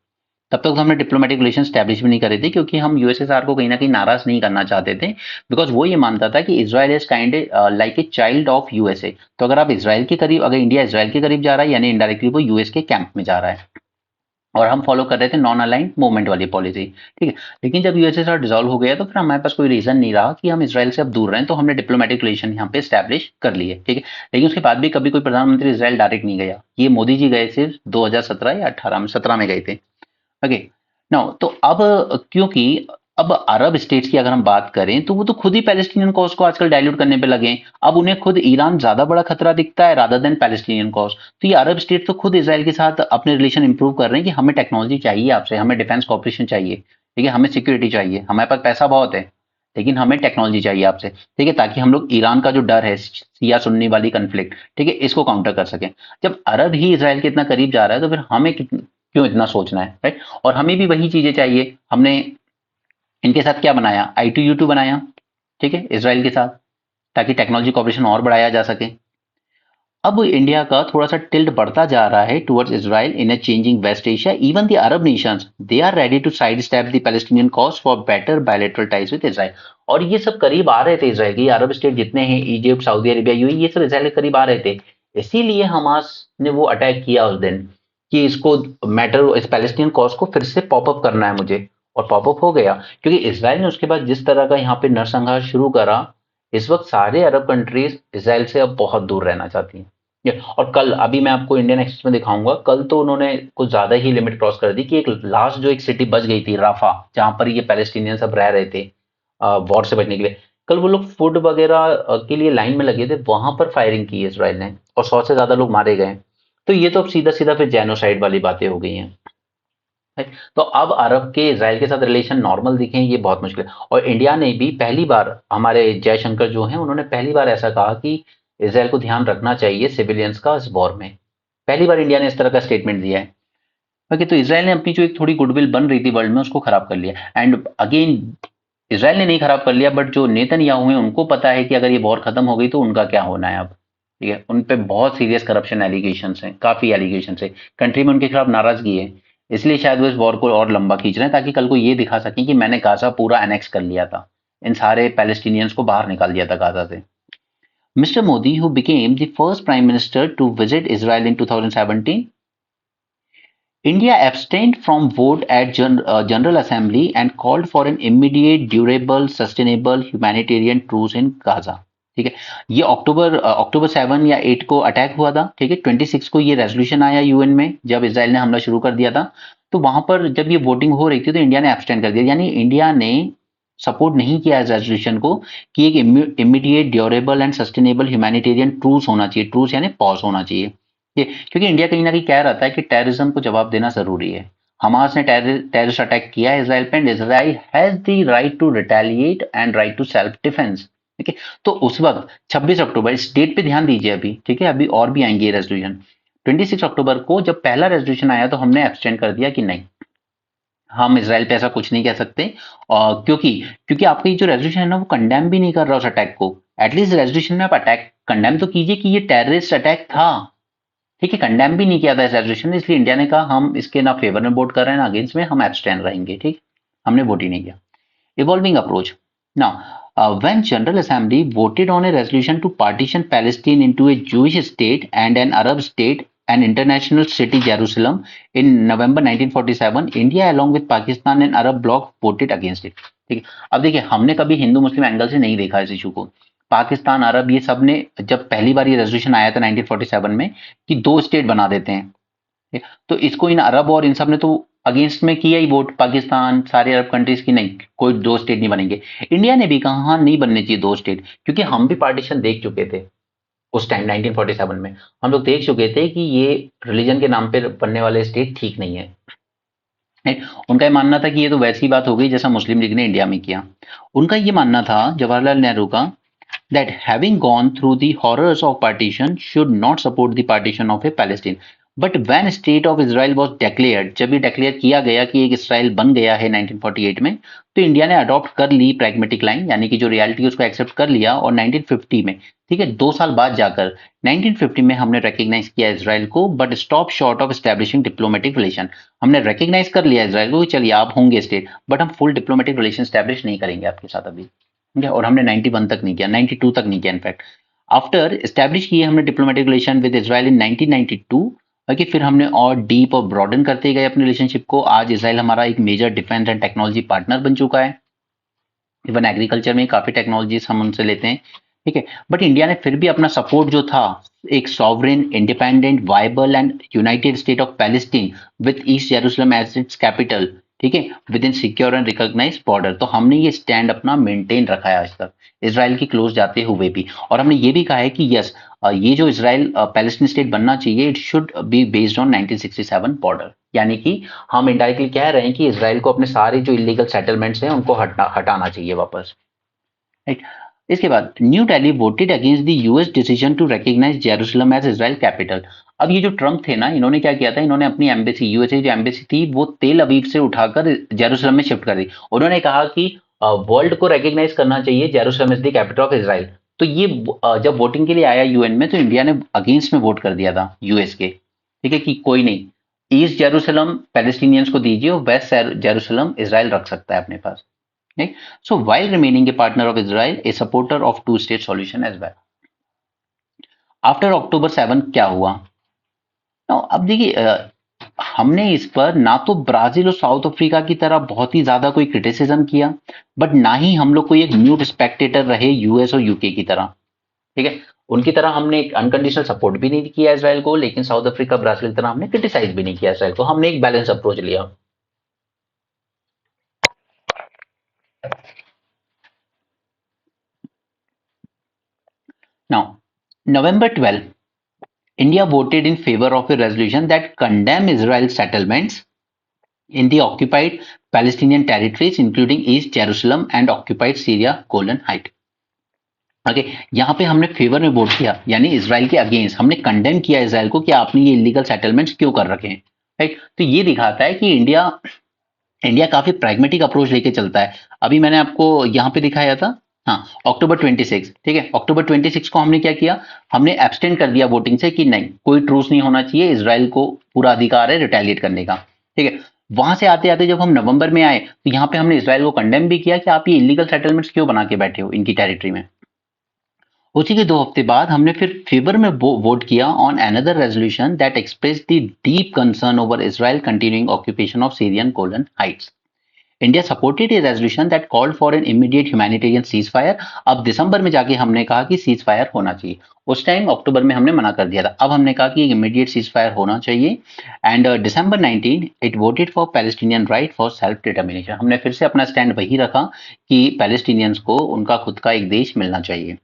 तब तक तो हमने डिप्लोमेटिक रिलेशन स्टैब्लिश भी नहीं करे थे, क्योंकि हम यूएसएसआर को कहीं ना कहीं नाराज नहीं करना चाहते थे, बिकॉज वो ये मानता था कि Israel is kind like a child of USA. तो अगर आप इसराइल के करीब, अगर इंडिया इसराइल के करीब जा रहा है, यानी इनडायरेक्टली वो यूएस के कैंप में जा रहा है, और हम फॉलो कर रहे थे नॉन अलाइंड मूवमेंट वाली पॉलिसी, ठीक है। लेकिन जब यूएसएसआर डिसॉल्व हो गया तो फिर हमारे पास कोई रीजन नहीं रहा कि हम इसराइल से अब दूर रहें, तो हमने डिप्लोमेटिक रिलेशन यहाँ पे स्टैब्लिश कर लिए, ठीक है। लेकिन उसके बाद भी कभी कोई प्रधानमंत्री इसराइल डायरेक्ट नहीं गया, ये मोदी जी गए सिर्फ 2017 या 18 में, 17 में गए थे। ओके, नाउ तो अब क्योंकि अब अरब स्टेट्स की अगर हम बात करें तो वो तो खुद ही पैलेस्टीनियन कॉज को आजकल डाइल्यूट करने पे लगे हैं। अब उन्हें खुद ईरान ज्यादा बड़ा खतरा दिखता है रादर देन पैलेस्टीनियन कॉज। तो ये अरब स्टेट तो खुद इसराइल के साथ अपने रिलेशन इंप्रूव कर रहे हैं कि हमें टेक्नोलॉजी चाहिए आपसे, हमें डिफेंस कॉपरेशन चाहिए, ठीक है, हमें सिक्योरिटी चाहिए, हमारे पास पैसा बहुत है, लेकिन हमें टेक्नोलॉजी चाहिए आपसे, ठीक है, ताकि हम लोग ईरान का जो डर है शिया सुन्नी वाली कन्फ्लिक्ट, ठीक है, इसको काउंटर कर सकें। जब अरब ही इसराइल के इतना करीब जा रहा है तो फिर हमें क्यों इतना सोचना है, राइट? और हमें भी वही चीजें चाहिए। हमने इनके साथ क्या बनाया, I2U2 बनाया, ठीक है, इसराइल के साथ, ताकि टेक्नोलॉजी कॉपरेशन और बढ़ाया जा सके। अब इंडिया का थोड़ा सा टिल्ट बढ़ता जा रहा है towards Israel in a changing West Asia. Even the Arab nations they are ready to sidestep the Palestinian cause for better bilateral ties with Israel. और ये सब करीब आ रहे थे इसराइल के, अरब स्टेट जितने हैं, इजिप्ट, सऊदी अरेबिया, यूएई, ये सब इसराइल के करीब आ रहे थे। इसीलिए हमास ने वो अटैक किया उस दिन कि इसको मैटर, इस पैलेस्टीनियन कॉज को फिर से पॉपअप करना है मुझे, और पॉपअप हो गया क्योंकि इसराइल ने उसके बाद जिस तरह का यहाँ पे नरसंहार शुरू करा, इस वक्त सारे अरब कंट्रीज इसराइल से अब बहुत दूर रहना चाहती हैं। और कल अभी मैं आपको इंडियन एक्सप्रेस में दिखाऊंगा, कल तो उन्होंने कुछ ज्यादा ही लिमिट क्रॉस कर दी कि एक लास्ट जो एक सिटी बच गई थी राफा, जहां पर ये पैलेस्टीनियन सब रह रहे थे वॉर से बचने के लिए, कल वो लोग फूड वगैरह के लिए लाइन में लगे थे, वहां पर फायरिंग की है इसराइल ने और 100 से ज्यादा लोग मारे गए। तो ये तो अब सीधा सीधा फिर जेनोसाइड वाली बातें हो गई हैं। है। तो अब अरब के इसराइल के साथ रिलेशन नॉर्मल दिखे, ये बहुत मुश्किल है। और इंडिया ने भी पहली बार, हमारे जयशंकर जो हैं उन्होंने पहली बार ऐसा कहा कि इसराइल को ध्यान रखना चाहिए सिविलियंस का इस वॉर में। पहली बार इंडिया ने इस तरह का स्टेटमेंट दिया है। ओके, तो इसराइल ने अपनी जो एक थोड़ी गुडविल बन रही थी वर्ल्ड में उसको खराब कर लिया। एंड अगेन, इसराइल ने नहीं खराब कर लिया, बट जो नेतन्याहू हैं उनको पता है कि अगर ये वॉर खत्म हो गई तो उनका क्या होना है अब। ठीक है, उन पे बहुत सीरियस करप्शन एलिगेशंस हैं, काफी एलिगेशंस है, कंट्री में उनके खिलाफ नाराजगी है। इसलिए शायद वो इस वॉर को और लंबा खींच रहे हैं ताकि कल को ये दिखा सकें कि मैंने गाजा पूरा एनेक्स कर लिया था, इन सारे पैलेस्टीनियंस को बाहर निकाल दिया था गाजा से। Mister Modi, who became the first prime minister to visit Israel in 2017, India abstained from vote at General Assembly and called for an immediate, durable, sustainable humanitarian truce in Gaza। ठीक है, ये अक्टूबर 7 या 8 को अटैक हुआ था। ठीक है, 26 को ये रेजोल्यूशन आया यूएन में जब इसराइल ने हमला शुरू कर दिया था। तो वहां पर जब ये वोटिंग हो रही थी तो इंडिया ने एब्सटेन कर दिया, यानी इंडिया ने सपोर्ट नहीं किया इस रेजोल्यूशन को कि एक immediate, durable and sustainable humanitarian truce होना चाहिए। ट्रूस यानी पॉज होना चाहिए। ये क्योंकि इंडिया कहीं ना कहीं कह रहा था कि टेररिज्म को जवाब देना जरूरी है। हमास ने टेररिस्ट अटैक किया है इसराइल पे, and Israel has the right to retaliate and right to self defence. ठीक है, तो उस वक्त 26 अक्टूबर, इस डेट पे ध्यान दीजिए अभी। ठीक है, अभी और भी आएंगे रेजोल्यूशन। 26 अक्टूबर को जब पहला रेजोल्यूशन आया तो हमने एब्सटेंड कर दिया कि नहीं, हम इसराइल पे ऐसा कुछ नहीं कह सकते। और क्योंकि क्योंकि आपका ये जो रेजोल्यूशन है ना वो कंडेम भी नहीं कर रहा उस अटैक को। एटलीस्ट रेजोल्यूशन में आप अटैक कंडेम तो कीजिए कि ये टेररिस्ट अटैक था। ठीक है, कंडेम भी नहीं किया था इस रेजोल्यूशन ने, इसलिए इंडिया ने कहा हम इसके ना फेवर में वोट कर रहे हैं ना अगेंस्ट में, हम एब्सटेन रहेंगे। ठीक, हमने वोट ही नहीं किया। Evolving approach now, when General Assembly voted on a resolution to partition Palestine into a Jewish state and an Arab state and international city Jerusalem in November 1947, India along with Pakistan and Arab bloc voted against it। ठीक है, अब देखिए हमने कभी हिंदू मुस्लिम angle से नहीं देखा इस इशू को। पाकिस्तान, अरब, ये सब ने जब पहली बार ये रेजोल्यूशन आया था 1947 में कि दो स्टेट बना देते हैं, तो इसको इन अरब और इन सब ने तो अगेंस्ट में किया ही वोट। पाकिस्तान, सारे अरब कंट्रीज की नहीं, कोई दो स्टेट नहीं बनेंगे। इंडिया ने भी कहा हाँ नहीं बनने चाहिए दो स्टेट, क्योंकि हम भी पार्टीशन देख चुके थे उस टाइम 1947 में। हम लोग देख चुके थे कि ये रिलीजन के नाम पे बनने वाले स्टेट ठीक नहीं है। उनका ये मानना था कि ये तो वैसी बात हो गई जैसा मुस्लिम लीग ने इंडिया में किया। उनका ये मानना था जवाहरलाल नेहरू का, that having gone through the horrors of partition should not support the partition of a Palestine। But when state of Israel was declared, जब ये डिक्लेयर किया गया कि एक इसराइल बन गया है 1948 में, तो इंडिया ने अडॉप्ट कर ली प्रैग्मेटिक लाइन, यानी कि जो रियलिटी उसको एक्सेप्ट कर लिया। और 1950 में, ठीक है, 2 साल बाद जाकर 1950 में हमने रिकग्नाइज किया इसराइल को, but stop short of establishing diplomatic relation. हमने रिकग्नाइज कर लिया इसराइल को कि चलिए आप होंगे स्टेट, बट हम फुल डिप्लोमेटिक रिलेशन स्टैब्लिश नहीं करेंगे आपके साथ अभी। ठीक है, और हमने 91 तक नहीं किया, 92 तक नहीं किया इनफैक्ट। आफ्टर एस्टैब्लिश किए हमने diplomatic relation with Israel in 1992। Okay, फिर हमने और डीप और ब्रॉडन करते गए अपने रिलेशनशिप को। आज इसराइल हमारा एक major defence and technology partner बन चुका है। इवन एग्रीकल्चर में काफी टेक्नोलॉजीज हम उनसे लेते हैं। ठीक है, बट इंडिया ने फिर भी अपना सपोर्ट जो था एक sovereign, independent, viable and united state of Palestine with East Jerusalem as its capital, ठीक है, within secure and recognise border. तो हमने ये स्टैंड अपना मेंटेन रखा है आज तक इसराइल की क्लोज जाते हुए भी। और हमने ये भी कहा है कि यस, ये जो इसराइल पैलेस्टीन स्टेट बनना चाहिए, it should be based on 1967 border. यानी कि हम इनडायरेक्टली कह रहे हैं कि इसराइल को अपने सारे जो इलीगल सेटलमेंट्स हैं उनको हटाना चाहिए वापस। राइट, इसके बाद New Delhi voted against the US decision to recognise Jerusalem as Israel capital. अब ये जो ट्रम्प थे ना, इन्होंने क्या किया था, इन्होंने अपनी एम्बेसी, यूएसए जो एम्बेसी थी वो तेल अवीव से उठाकर जेरूसलम में शिफ्ट कर दी। उन्होंने कहा कि वर्ल्ड को रिकॉग्नाइज करना चाहिए Jerusalem is the capital of Israel. तो ये जब वोटिंग के लिए आया यूएन में तो इंडिया ने अगेंस्ट में वोट कर दिया था यूएस के। ठीक है, कि कोई नहीं, ईस्ट जेरूसलम पैलेस्टीनियंस को दीजिए और वेस्ट जेरूसलम इसराइल रख सकता है अपने पास। Right? So while remaining a partner of Israel, a supporter of two-state solution as well. After October 7 क्या हुआ? Now, अब देखिए हमने इस पर ना तो ब्राजील और साउथ अफ्रीका की तरह बहुत ही ज्यादा कोई क्रिटिसिज्म किया, बट ना ही हम लोग कोई एक म्यूट स्पेक्टेटर रहे यूएस और यूके की तरह। ठीक है, उनकी तरह हमने एक अनकंडीशनल सपोर्ट भी नहीं किया इसराइल को, लेकिन साउथ अफ्रीका, ब्राजील की तरह हमने क्रिटिसाइज भी नहीं किया इसराइल को। हमने एक बैलेंस अप्रोच लिया। November 12, India voted in favor of a resolution that condemned Israel's settlements in the occupied Palestinian territories, including East Jerusalem and occupied Syria Golan Heights. Okay, यहाँ पे हमने फेवर में वोट किया, यानी इसराइल के against हमने condemn किया Israel को कि आपने ये इलीगल सेटलमेंट्स क्यों कर रखे हैं, राइट। तो ये दिखाता है कि इंडिया इंडिया काफी प्रैग्मेटिक अप्रोच लेके चलता है। अभी मैंने आपको यहाँ पे दिखाया था, हाँ, अक्टूबर 26, ठीक है, अक्टूबर 26 को हमने क्या किया, हमने एब्सटेंड कर दिया वोटिंग से कि नहीं, कोई ट्रूस नहीं होना चाहिए, इसराइल को पूरा अधिकार है रिटेलिएट करने का, ठीक है। वहां से आते आते जब हम नवंबर में आए तो यहाँ पे हमने इसराइल को कंडेम भी किया कि आप ये इलीगल सेटलमेंट्स क्यों बना के बैठे हो इनकी टेरिटरी में। उसी के 2 हफ्ते बाद हमने फिर फेवर में वोट किया on another resolution that express the deep concern over Israel continuing occupation of Syrian Golan Heights. India supported A resolution that called for an immediate humanitarian cease fire. अब दिसंबर में जाके हमने कहा कि सीज फायर होना चाहिए, उस टाइम अक्टूबर में हमने मना कर दिया था, अब हमने कहा कि इमीडिएट सीज फायर होना चाहिए। And December 19 it voted for Palestinian right for self determination. हमने फिर से अपना स्टैंड वही रखा कि पैलेस्टीनियंस को उनका खुद का एक देश मिलना चाहिए।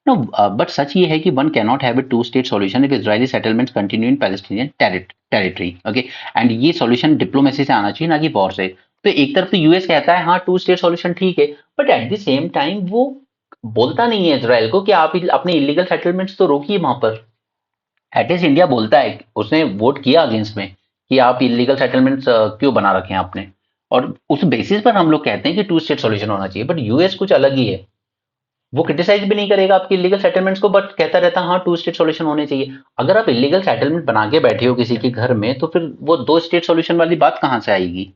No, but सच ये है कि one cannot have a two-state solution if Israeli settlements continue in Palestinian territory, okay? And ये solution डिप्लोमेसी से आना चाहिए, ना कि वॉर से। तो एक तरफ तो यूएस कहता है हाँ टू स्टेट सॉल्यूशन ठीक है, but at the same time वो बोलता नहीं है इसराइल को कि आप अपने इलीगल सेटलमेंट्स तो रोकिए वहां पर। एटलीस्ट इंडिया बोलता है, उसने वोट किया अगेंस्ट में कि आप इलीगल सेटलमेंट्स क्यों बना रखे हैं आपने, और उस बेसिस पर हम लोग कहते हैं कि टू स्टेट सॉल्यूशन होना चाहिए। बट यूएस कुछ अलग ही है, वो क्रिटिसाइज भी नहीं करेगा आपके इलीगल सेटलमेंट्स को, बट कहता रहता हाँ टू स्टेट सॉल्यूशन होने चाहिए। अगर आप इलीगल सेटलमेंट बना के बैठे हो किसी के घर में तो फिर वो दो स्टेट सॉल्यूशन वाली बात कहां से आएगी।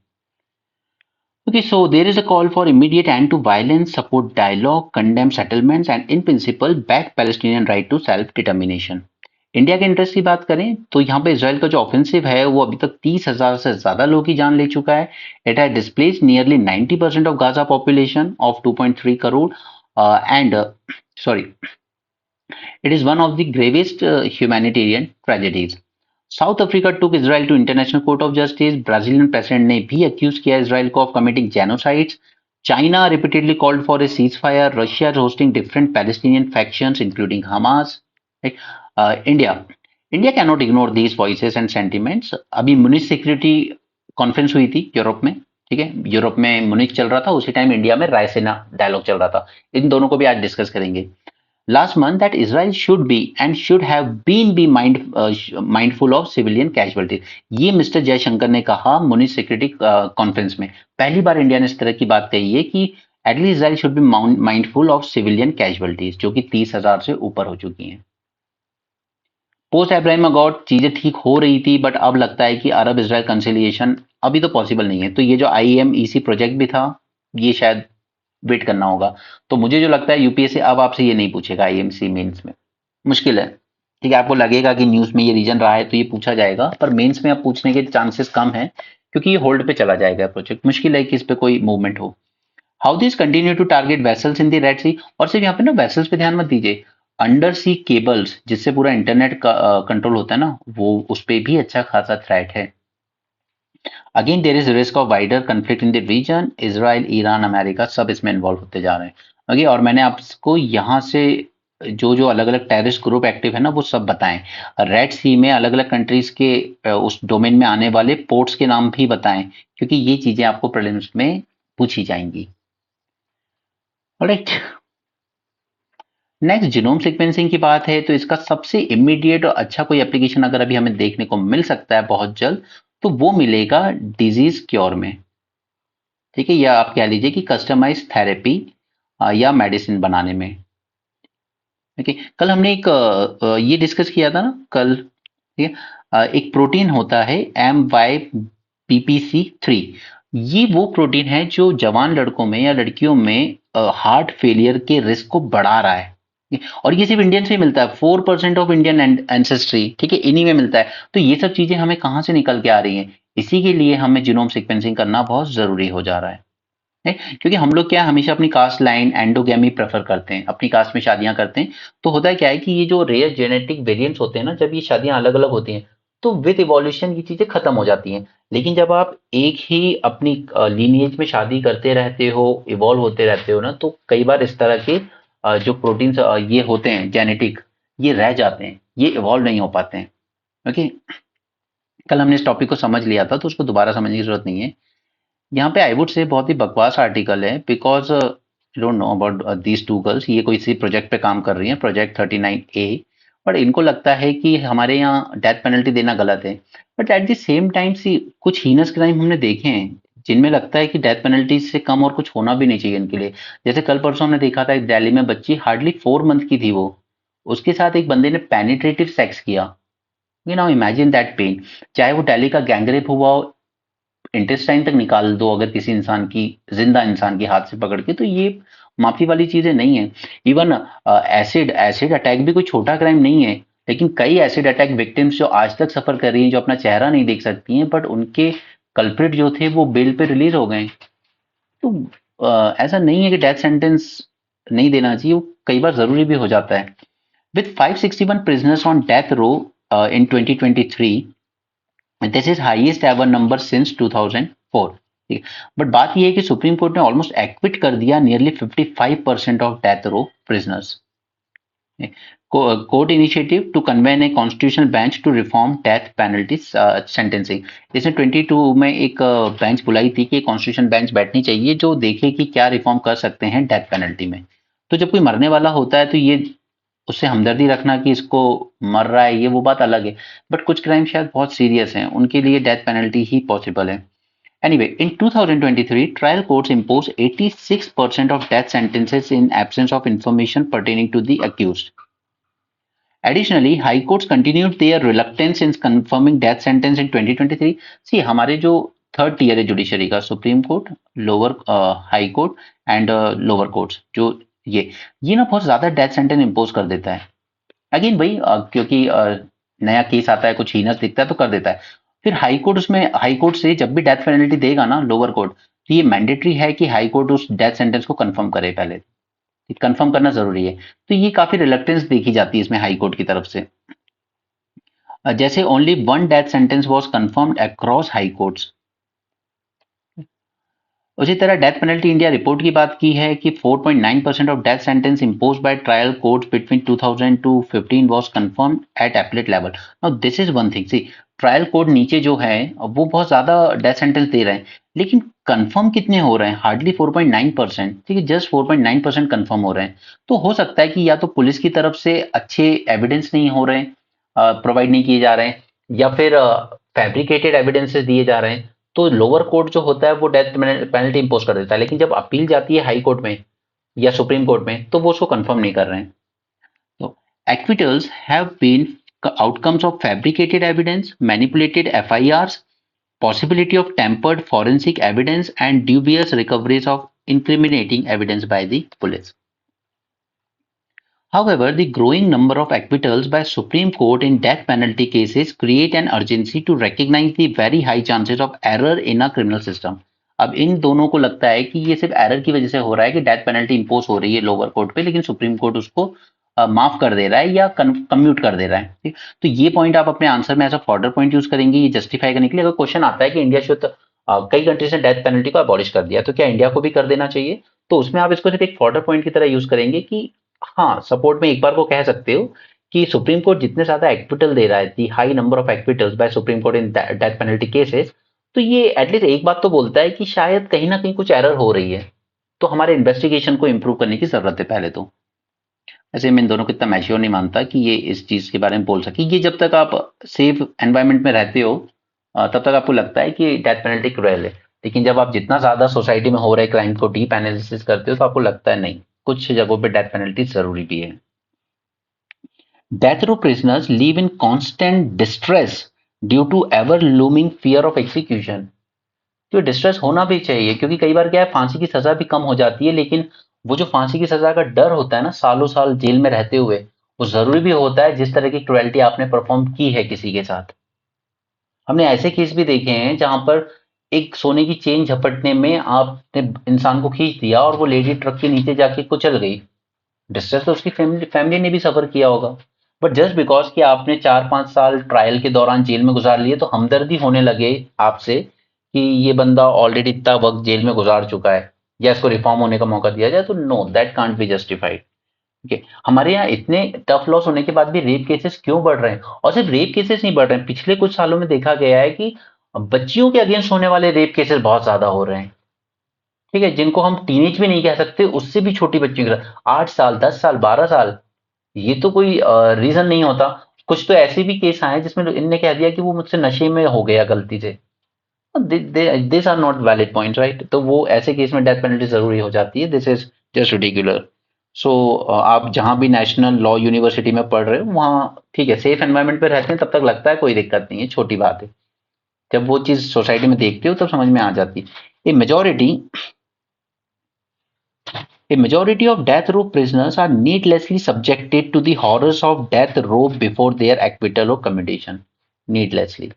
Okay, so there is a call for immediate end to violence, support dialogue, condemn settlements and in principle back Palestinian right to self-determination. India के इंटरेस्ट की बात करें तो यहाँ पे इसराइल का जो ऑफेंसिव है वो अभी तक 30,000 से ज्यादा लोगों की जान ले चुका है। It has displace nearly 90% of Gaza population of 2.3 crore and sorry, it is one of the gravest humanitarian tragedies. South Africa took Israel to International Court of Justice. Brazilian president ने भी अक्यूज किया इसराइल को of committing genocides. China repeatedly called for a ceasefire. Russia is hosting different Palestinian factions including Hamas. India India cannot ignore these voices and sentiments. अभी मुनिच security conference हुई थी Europe में, ठीक है, Europe में मुनिच चल रहा था, उसी टाइम इंडिया में रायसीना डायलॉग चल रहा था। इन दोनों को भी आज डिस्कस करेंगे। Last month that Israel should be and should have been mindful of civilian casualties. ये मिस्टर जयशंकर ने कहा मुनिच सिक्योरिटी कॉन्फ्रेंस में। पहली बार इंडिया ने इस तरह की बात कही है कि at least Israel should be mindful of civilian casualties, जो कि 30,000 से ऊपर हो चुकी हैं। पोस्ट अब्राहम अकॉर्ड चीजें ठीक हो रही थी, बट अब लगता है कि अरब इजराइल कंसिलिएशन अभी तो पॉसिबल नहीं है। तो ये जो IMEC प्रोजेक्ट भी था ये शायद वेट करना होगा। तो मुझे जो लगता है यूपीएससी अब आपसे ये नहीं पूछेगा IMC मेंस में, मुश्किल है, ठीक है। आपको लगेगा कि न्यूज में ये रीजन रहा है तो ये पूछा जाएगा, पर मेंस में अब पूछने के चांसेस कम है क्योंकि ये होल्ड पे चला जाएगा प्रोजेक्ट। मुश्किल है कि इस पे कोई मूवमेंट हो। How this continue to target vessels in the red sea. और सिर्फ यहाँ पे ना वेसल्स पे ध्यान मत दीजिए, अंडर सी केबल्स जिससे पूरा इंटरनेट कंट्रोल होता है ना, वो उस पर भी अच्छा खासा थ्रेट है। Again there is risk of wider conflict in the region. Israel, Iran, America सब इसमें इन्वॉल्व होते जा रहे हैं। ओके, और मैंने आपको यहाँ से जो जो अलग अलग टेररिस्ट ग्रुप एक्टिव है ना वो सब बताएं। रेड सी में अलग अलग कंट्रीज के उस डोमेन में आने वाले पोर्ट्स के नाम भी बताएं, क्योंकि ये चीजें आपको प्रीलिम्स में पूछी जाएंगी। राइट, नेक्स्ट जीनोम सीक्वेंसिंग की बात है तो इसका सबसे इमीडिएट और अच्छा कोई एप्लीकेशन अगर अभी हमें देखने को मिल सकता है बहुत जल्द, तो वो मिलेगा डिजीज क्योर में, ठीक है, या आप कह लीजिए कि कस्टमाइज थेरेपी या मेडिसिन बनाने में। ओके, कल हमने एक ये डिस्कस किया था ना कल, ठीक है, एक प्रोटीन होता है MYBPC3। ये वो प्रोटीन है जो जवान लड़कों में या लड़कियों में हार्ट फेलियर के रिस्क को बढ़ा रहा है, और ये सिर्फ इंडियन से मिलता है, 4% ऑफ इंडियन एंसेस्ट्री, ठीक है, इन्हीं में मिलता है। तो ये सब चीजें हमें कहाँ से निकल के आ रही हैं, इसी के लिए हमें जीनोम सीक्वेंसिंग करना बहुत जरूरी हो जा रहा है। क्योंकि हम लोग क्या हमेशा अपनी कास्ट लाइन एंडोगेमी प्रेफर करते हैं, अपनी कास्ट में शादियां करते हैं। तो होता क्या है कि ये जो रेयर जेनेटिक वेरिएंट्स होते हैं ना, जब ये शादियां अलग अलग होती हैं तो विद इवोल्यूशन ये चीजें खत्म हो जाती हैं। लेकिन जब आप एक ही अपनी लीनिएज में शादी करते रहते हो, इवॉल्व होते रहते हो ना, तो कई बार इस तरह के जो प्रोटीन्स ये होते हैं जेनेटिक, ये रह जाते हैं, ये इवॉल्व नहीं हो पाते हैं। ओके, कल हमने इस टॉपिक को समझ लिया था तो उसको दोबारा समझने की जरूरत नहीं है। यहाँ पे आई वुड से बहुत ही बकवास आर्टिकल है, because don't know about these two girls. ये कोई सी प्रोजेक्ट पे काम कर रही हैं, प्रोजेक्ट 39A, बट इनको लगता है कि हमारे यहाँ डेथ पेनल्टी देना गलत है। But at the same time see कुछ हीनस क्राइम हमने देखे हैं जिनमें लगता है कि डेथ पेनल्टी से कम और कुछ होना भी नहीं चाहिए इनके लिए। जैसे कल परसों हमने देखा था, एक दिल्ली में बच्ची हार्डली 4 मंथ की थी, वो उसके साथ एक बंदे ने पेनिट्रेटिव सेक्स किया। You now imagine that pain. चाहे वो दिल्ली का गैंगरेप हुआ हो, इंटेस्टाइन तक निकाल दो अगर किसी इंसान की, जिंदा इंसान की हाथ से पकड़ के, तो ये माफी वाली चीजें नहीं है। इवन एसिड एसिड अटैक भी कोई छोटा क्राइम नहीं है, लेकिन कई एसिड अटैक विक्टिम्स जो आज तक सफर कर रही हैं, जो अपना चेहरा नहीं देख सकती हैं, बट उनके कल्प्रिट जो थे वो बेल पे रिलीज हो गए। तो ऐसा नहीं है कि डेथ सेंटेंस नहीं देना चाहिए, वो कई बार जरूरी भी हो जाता है। With 561 prisoners on death row in 2023, this is highest ever number since 2004। ठीक है, बट बात यह है कि सुप्रीम कोर्ट ने ऑलमोस्ट एक्विट कर दिया nearly 55% of death row prisoners. Court initiative to convene a constitutional bench to reform death penalty sentencing. इसने 22 में एक बेंच बुलाई थी कि कॉन्स्टिट्यूशन बेंच बैठनी चाहिए जो देखे कि क्या रिफॉर्म कर सकते हैं डेथ पेनल्टी में। तो जब कोई मरने वाला होता है तो ये उससे हमदर्दी रखना कि इसको मर रहा है, ये वो बात अलग है। बट कुछ क्राइम शायद बहुत सीरियस हैं, उनके लिए डेथ पेनल्टी ही पॉसिबल है। Anyway, in 2023, trial courts imposed 86% of death sentences in absence of information pertaining to the accused. Additionally, high courts continued their reluctance in confirming death sentence in 2023. See, हमारे जो third tier है judiciary का, supreme court, lower high court and lower courts, जो ये ना बहुत ज्यादा death sentence impose कर देता है। अगेन भाई क्योंकि नया केस आता है, कुछ हीनस दिखता है तो कर देता है। फिर हाई कोर्ट, उसमें हाई कोर्ट से जब भी डेथ पेनल्टी देगा ना लोअर कोर्ट, तो ये मैंडेटरी है कि हाई कोर्ट उस डेथ सेंटेंस को कंफर्म करे पहले। कंफर्म करना जरूरी है। तो ये काफी रिलक्टेंस देखी जाती है इसमें हाई कोर्ट की तरफ से। जैसे only one death sentence was confirmed across high courts. उसी तरह डेथ पेनल्टी इंडिया रिपोर्ट की बात की है कि 4.9% of death sentence impose by trial courts between 2000 to 15 was confirmed at appellate level. Now this is one thing, see trial court नीचे जो है वो बहुत ज्यादा डेथ सेंटेंस दे रहे हैं, लेकिन कंफर्म कितने हो रहे हैं? हार्डली 4.9%। ठीक है, जस्ट 4.9% कंफर्म हो रहे हैं। तो हो सकता है कि या तो पुलिस की तरफ से अच्छे एविडेंस नहीं हो रहे हैं, प्रोवाइड नहीं किए जा रहे हैं, या फिर फैब्रिकेटेड एविडेंसेस दिए जा रहे हैं। तो लोअर कोर्ट जो होता है वो डेथ पेनल्टी इंपोज कर देता है, लेकिन जब अपील जाती है हाई कोर्ट में या सुप्रीम कोर्ट में तो वो उसको कंफर्म नहीं कर रहे हैं। तो acquittals have been outcomes of fabricated evidence, manipulated FIRs, possibility of tampered forensic evidence and dubious recoveries of incriminating evidence by the police. However, the growing number of acquittals by Supreme Court in death penalty cases create an urgency to recognize the very high chances of error in a criminal system. अब इन दोनों को लगता है कि ये सिर्फ error की वजह से हो रहा है कि डेथ पेनल्टी इंपोज हो रही है लोअर कोर्ट पे, लेकिन सुप्रीम कोर्ट उसको माफ कर दे रहा है या कम्यूट कर दे रहा है। ठीक, तो ये पॉइंट आप अपने आंसर में as a further point use करेंगे ये जस्टिफाई करने के लिए। अगर क्वेश्चन आता है कि इंडिया शुड, कई कंट्रीज ने डेथ पेनल्टी को अबॉलिश कर दिया, तो क्या इंडिया को भी कर देना चाहिए? तो उसमें आप इसको सिर्फ एक फॉर्डर पॉइंट की तरह यूज करेंगे कि हाँ, सपोर्ट में एक बार को कह सकते हो कि सुप्रीम कोर्ट जितने ज्यादा एक्विटल दे रहा है, the high number of acquittals by supreme court in death penalty cases, तो ये एटलीस्ट एक बात तो बोलता है कि शायद कहीं ना कहीं कुछ एरर हो रही है, तो हमारे इन्वेस्टिगेशन को इंप्रूव करने की जरूरत है पहले तो। ऐसे मैं इन दोनों को इतना मैच्योर नहीं मानता कि ये इस चीज के बारे में बोल सके। ये जब तक आप सेफ एनवायरनमेंट में रहते हो तब तक आपको लगता है कि डेथ पेनल्टी क्रूएल है, लेकिन जब आप जितना ज्यादा सोसाइटी में हो रहे क्राइम को डीप एनालिसिस करते हो तो आपको लगता है नहीं, कुछ जगहों पे डेथ पेनल्टी जरूरी भी है। Death row prisoners live in constant distress due to ever looming fear of execution. तो डिस्ट्रेस होना भी चाहिए, क्योंकि कई बार क्या है, फांसी की सजा भी कम हो जाती है, लेकिन वो जो फांसी की सजा का डर होता है ना, सालों साल जेल में रहते हुए, वो जरूरी भी होता है जिस तरह की क्रुएल्टी आपने परफॉर्म की है किसी के साथ। हमने ऐसे केस भी देखे हैं जहां पर एक सोने की चेन झपटने में आपने इंसान को खींच दिया और वो लेडी ट्रक के नीचे जाके कुचल गई। डिस्ट्रेस तो उसकी फैमिली ने भी सफर किया होगा, बट जस्ट बिकॉज कि आपने 4-5 साल ट्रायल के दौरान जेल में गुजार लिए तो हमदर्दी होने लगे आपसे कि ये बंदा ऑलरेडी इतना वक्त जेल में गुजार चुका है या इसको रिफॉर्म होने का मौका दिया जाए, तो no, that can't be justified. ठीक है, हमारे यहाँ इतने टफ लॉस होने के बाद भी रेप केसेस क्यों बढ़ रहे हैं? और सिर्फ रेप केसेस नहीं बढ़ रहे हैं, पिछले कुछ सालों में देखा गया है कि बच्चियों के अगेंस्ट होने वाले रेप केसेस बहुत ज्यादा हो रहे हैं। ठीक है, जिनको हम टीनेज भी नहीं कह सकते, उससे भी छोटी बच्चियों के साथ 8 साल, 10 साल, 12 साल, ये तो कोई रीजन नहीं होता। कुछ तो ऐसे भी केस आए जिसमें इनने कह दिया कि वो मुझसे नशे में हो गया गलती से। This are not valid point, right? तो वो ऐसे केस में डेथ पेनल्टी जरूरी हो जाती है। This is just ridiculous. So आप जहां भी नेशनल लॉ यूनिवर्सिटी में पढ़ रहे हो वहां ठीक है, सेफ एनवायरनमेंट पे रहते हैं, तब तक लगता है कोई दिक्कत नहीं है, छोटी बात है। जब वो चीज सोसाइटी में देखते हो तब समझ में आ जाती है। ए majority A majority of death row prisoners are needlessly subjected to the horrors of death row before their acquittal or commutation. Needlessly.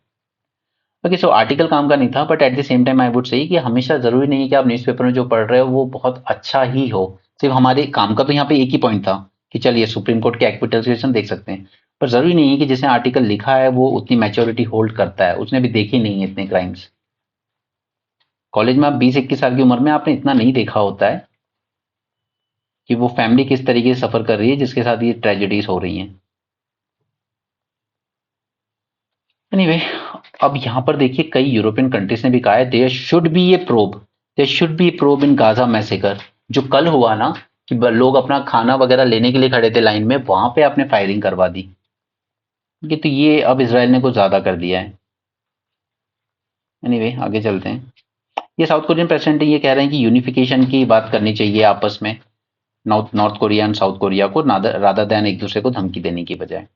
Okay, so article काम का नहीं था, but at the same time I would say कि हमेशा जरूरी नहीं है कि आप न्यूज़पेपर में जो पढ़ रहे हो वो बहुत अच्छा ही हो। सिर्फ हमारे काम का तो यहाँ पे एक ही पॉइंट था कि चलिए सुप्रीम कोर्ट के एक्विटल्स देख सकते हैं, पर जरूरी नहीं है कि जिसने आर्टिकल लिखा है वो उतनी मैच्योरिटी होल्ड करता है, उसने भी देखी नहीं है इतने क्राइम्स। कॉलेज में आप 20-21 साल की उम्र में आपने इतना नहीं देखा होता है कि वो फैमिली किस तरीके से सफर कर रही है जिसके साथ ये ट्रेजेडीज हो रही हैं। एनीवे, अब यहाँ पर देखिए कई यूरोपियन कंट्रीज ने भी कहा है there should be probe in Gaza massacre. जो कल हुआ ना कि लोग अपना खाना वगैरह लेने के लिए खड़े थे लाइन में, वहां पे आपने फायरिंग करवा दी। ये तो ये अब इसराइल ने कुछ ज्यादा कर दिया है। एनीवे, आगे चलते हैं। ये साउथ कोरियन प्रेसिडेंट ये कह रहे हैं कि यूनिफिकेशन की बात करनी चाहिए आपस में, north north Korea and south Korea को, रादर देन एक दूसरे को धमकी देने की बजाय।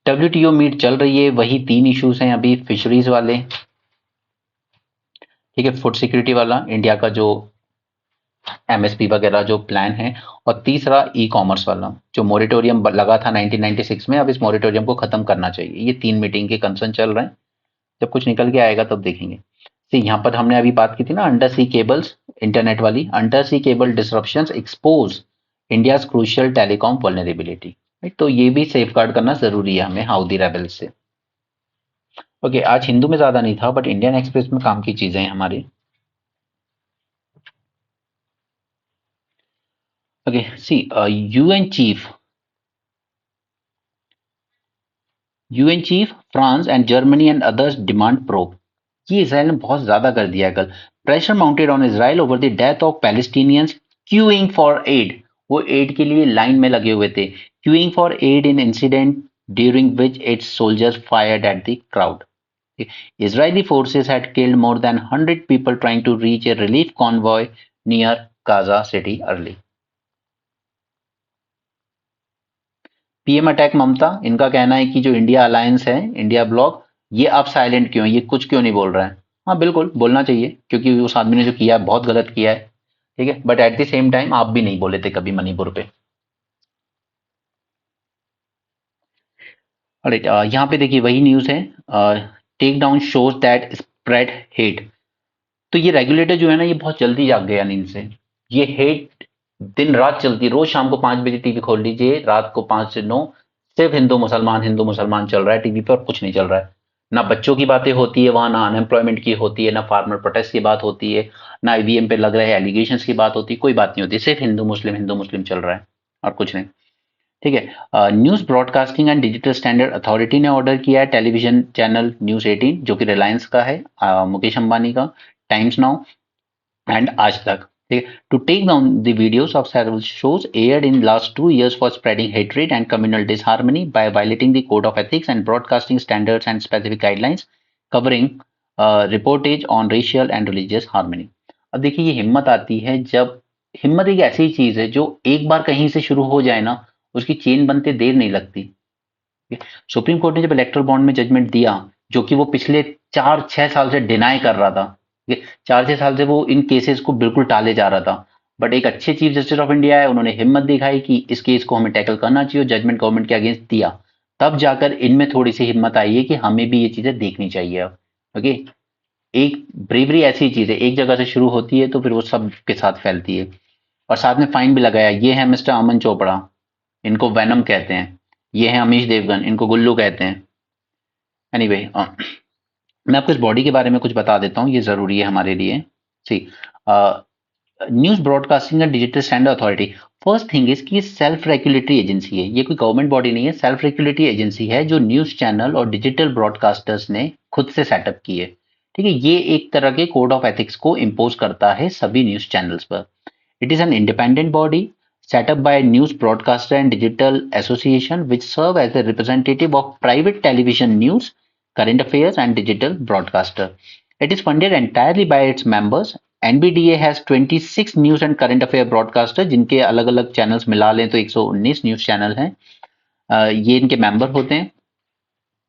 डब्ल्यूटीओ मीट चल रही है, वही 3 इश्यूज हैं अभी, फिशरीज वाले, ठीक है, फूड सिक्योरिटी वाला, इंडिया का जो एमएसपी वगैरह जो प्लान है, और तीसरा ई कॉमर्स वाला जो मोरिटोरियम लगा था 1996 में, अब इस मोरिटोरियम को खत्म करना चाहिए। ये 3 मीटिंग के कंसर्न चल रहे हैं, जब कुछ निकल के आएगा तब देखेंगे। यहाँ पर हमने अभी बात की थी ना अंडर सी केबल्स, इंटरनेट वाली, undersea cable disruptions expose India crucial telecom vulnerability. तो ये भी सेफ गार्ड करना जरूरी है हमें हाउदी रेबल्स से। ओके, आज हिंदू में ज्यादा नहीं था, बट इंडियन एक्सप्रेस में काम की चीजें हैं हमारी। Okay, see UN chief France and Germany and others demand probe. ये इसराइल ने बहुत ज्यादा कर दिया है कल। Pressure mounted on Israel over the death of Palestinians queuing for aid. वो एड के लिए लाइन में लगे हुए थे, queuing for aid in incident during which its soldiers fired at the crowd. Israeli forces had killed more than 100 people trying to reach a relief convoy near Gaza City early. PM attack Mamata, इनका कहना है कि जो India alliance है, India bloc, ये अब silent क्यों है, ये कुछ क्यों नहीं बोल रहा है? हाँ बिल्कुल बोलना चाहिए, क्योंकि उस आदमी ने जो किया है बहुत गलत किया है। ठीक है, but at the same time आप भी नहीं बोले थे कभी मणिपुर पे। राइट, यहाँ पे देखिए वही न्यूज है, take down shows that spread hate. तो ये रेगुलेटर जो है ना, ये बहुत जल्दी जाग गया नींद से। ये हेट दिन रात चलती है, रोज शाम को 5 बजे टीवी खोल लीजिए, रात को 5 से 9 सिर्फ हिंदू मुसलमान चल रहा है टीवी पर, और कुछ नहीं चल रहा है। ना बच्चों की बातें होती है वहां, ना अनएम्प्लॉयमेंट की होती है, ना फार्मर प्रोटेस्ट की बात होती है, ना ईवीएम पे लग रहे एलिगेशन की बात होती है, कोई बात नहीं होती, सिर्फ हिंदू मुस्लिम चल रहा है और कुछ नहीं। ठीक है, news broadcasting and digital standard authority ने ऑर्डर किया है टेलीविजन चैनल न्यूज 18, जो कि रिलायंस का है, मुकेश अंबानी का, टाइम्स नाउ एंड आज तक, to take down the videos of several shows aired in last 2 years for spreading hatred and communal disharmony by violating the code of ethics and broadcasting standards and specific guidelines covering reportage on racial and religious harmony। अब देखिए ये हिम्मत आती है जब, हिम्मत एक ऐसी चीज है जो एक बार कहीं से शुरू हो जाए ना, उसकी चेन बनते देर नहीं लगती। सुप्रीम कोर्ट ने जब इलेक्ट्रल बॉन्ड में जजमेंट दिया, जो कि वो पिछले 4-6 साल से डिनाई कर रहा था, 4-6 साल से वो इन केसेस को बिल्कुल टाले जा रहा था, बट एक अच्छे चीफ जस्टिस ऑफ इंडिया है, उन्होंने हिम्मत दिखाई कि इस केस को हमें टैकल करना चाहिए, जजमेंट गवर्नमेंट के अगेंस्ट दिया, तब जाकर इनमें थोड़ी सी हिम्मत आई है कि हमें भी ये चीजें देखनी चाहिए अब। ओके, एक ब्रेवरी ऐसी चीज है, एक जगह से शुरू होती है तो फिर वो सब के साथ फैलती है। और साथ में फाइन भी लगाया, ये है मिस्टर अमन चोपड़ा, इनको वैनम कहते हैं, ये है अमीश देवगन, इनको गुल्लू कहते हैं। एनीवे, मैं आपको इस बॉडी के बारे में कुछ बता देता हूँ, ये जरूरी है हमारे लिए। See, news broadcasting and digital standard authority, first thing is कि ये सेल्फ रेगुलेटरी एजेंसी है, ये कोई गवर्नमेंट बॉडी नहीं है, सेल्फ रेगुलेटरी एजेंसी है जो न्यूज चैनल और डिजिटल ब्रॉडकास्टर्स ने खुद से सेटअप की है। ठीक है, ये एक तरह के कोड ऑफ एथिक्स को इम्पोज करता है सभी न्यूज चैनल्स पर। It is an independent body set up by News Broadcaster and Digital Association, which serve as a representative of private television news, current affairs, and digital broadcaster. It is funded entirely by its members. NBDA has 26 news and current affair broadcaster, जिनके अलग अलग channels मिला लें तो 119 news channel हैं। ये इनके member होते हैं,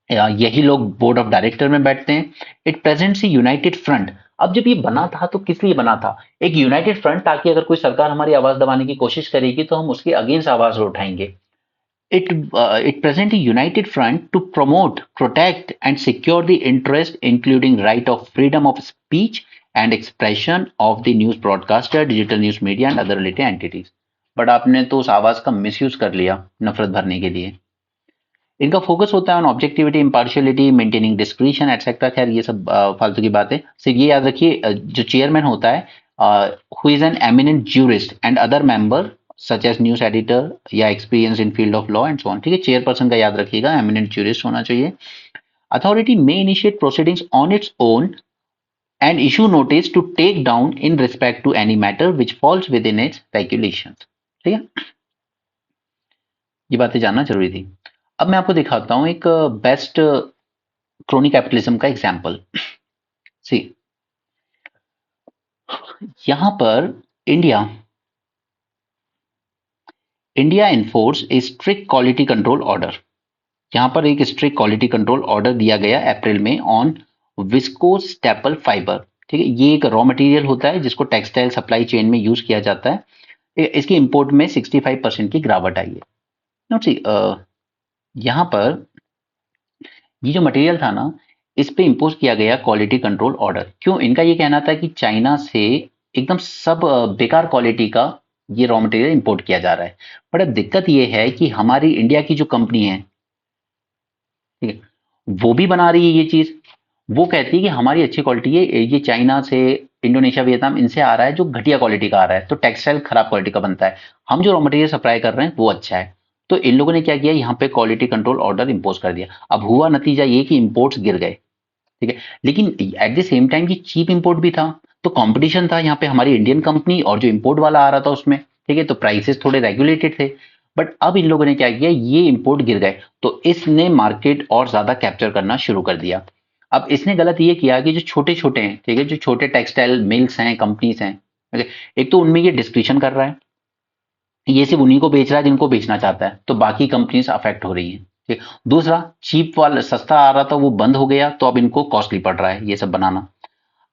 यही लोग बोर्ड ऑफ डायरेक्टर में बैठते हैं। It presents United front. अब जब ये बना था तो किस लिए बना था? एक यूनाइटेड फ्रंट, ताकि अगर कोई सरकार हमारी आवाज दबाने की कोशिश करेगी तो हम उसके अगेंस्ट आवाज उठाएंगे। It present united front to promote, protect and secure the interest including right of freedom of speech and expression of the news broadcaster, digital news media and other related entities. But आपने तो उस आवाज का misuse कर लिया नफरत भरने के लिए। इनका फोकस होता है on objectivity, impartiality, maintaining discretion etcetera. खैर ये सब फालतू की बातें। सिर्फ ये याद रखिए, जो चेयरमैन होता है, who is an eminent jurist and other member such as news editor या experience in field of law and so on. ठीक है, चेयरपर्सन का याद रखिएगा, एमिनेंट ज्यूरिस्ट होना चाहिए। Authority may initiate proceedings on its own and issue notice to take down in respect to any matter which falls within its regulation. ठीक है, ये बातें जानना जरूरी थी। अब मैं आपको दिखाता हूं एक बेस्ट क्रोनी कैपिटलिज्म का एग्जाम्पल। सी, यहां पर इंडिया इन्फोर्स ए स्ट्रिक्ट क्वालिटी कंट्रोल ऑर्डर। यहां पर एक स्ट्रिक्ट क्वालिटी कंट्रोल ऑर्डर दिया गया अप्रैल में ऑन विस्कोस स्टेपल फाइबर। ठीक है, ये एक रॉ मटेरियल होता है जिसको टेक्सटाइल सप्लाई चेन में यूज किया जाता है। इसकी इंपोर्ट में 65% की गिरावट आई है। नोट सी, यहां पर ये जो मटेरियल था ना, इस पे इम्पोज किया गया क्वालिटी कंट्रोल ऑर्डर। क्यों? इनका ये कहना था कि चाइना से एकदम सब बेकार क्वालिटी का ये रॉ मटेरियल इंपोर्ट किया जा रहा है। बट अब दिक्कत ये है कि हमारी इंडिया की जो कंपनी है, ठीक है, वो भी बना रही है ये चीज। वो कहती है कि हमारी अच्छी क्वालिटी है, ये चाइना से, इंडोनेशिया, वियतनाम, इनसे आ रहा है जो घटिया क्वालिटी का आ रहा है, तो टेक्सटाइल खराब क्वालिटी का बनता है। हम जो रॉ मटेरियल सप्लाई कर रहे हैं वो अच्छा है। तो इन लोगों ने क्या किया, यहाँ पे क्वालिटी कंट्रोल ऑर्डर इंपोज कर दिया। अब हुआ नतीजा ये कि इंपोर्ट्स गिर गए। ठीक है, लेकिन एट द सेम टाइम ये चीप इंपोर्ट भी था, तो कंपटीशन था यहाँ पे हमारी इंडियन कंपनी और जो इंपोर्ट वाला आ रहा था उसमें। ठीक है, तो प्राइसेस थोड़े रेगुलेटेड थे। बट अब इन लोगों ने क्या किया, ये इंपोर्ट गिर गए, तो इसने मार्केट और ज्यादा कैप्चर करना शुरू कर दिया। अब इसने गलत ये किया कि जो छोटे छोटे हैं, ठीक है, जो छोटे टेक्सटाइल मिल्स हैं, कंपनीज हैं, ठीक है, एक तो उनमें ये डिस्क्रिप्शन कर रहा है, ये सिर्फ उन्हीं को बेच रहा है जिनको बेचना चाहता है, तो बाकी कंपनीज अफेक्ट हो रही हैं। ठीक, दूसरा, चीप वाला सस्ता आ रहा था वो बंद हो गया, तो अब इनको कॉस्टली पड़ रहा है ये सब बनाना।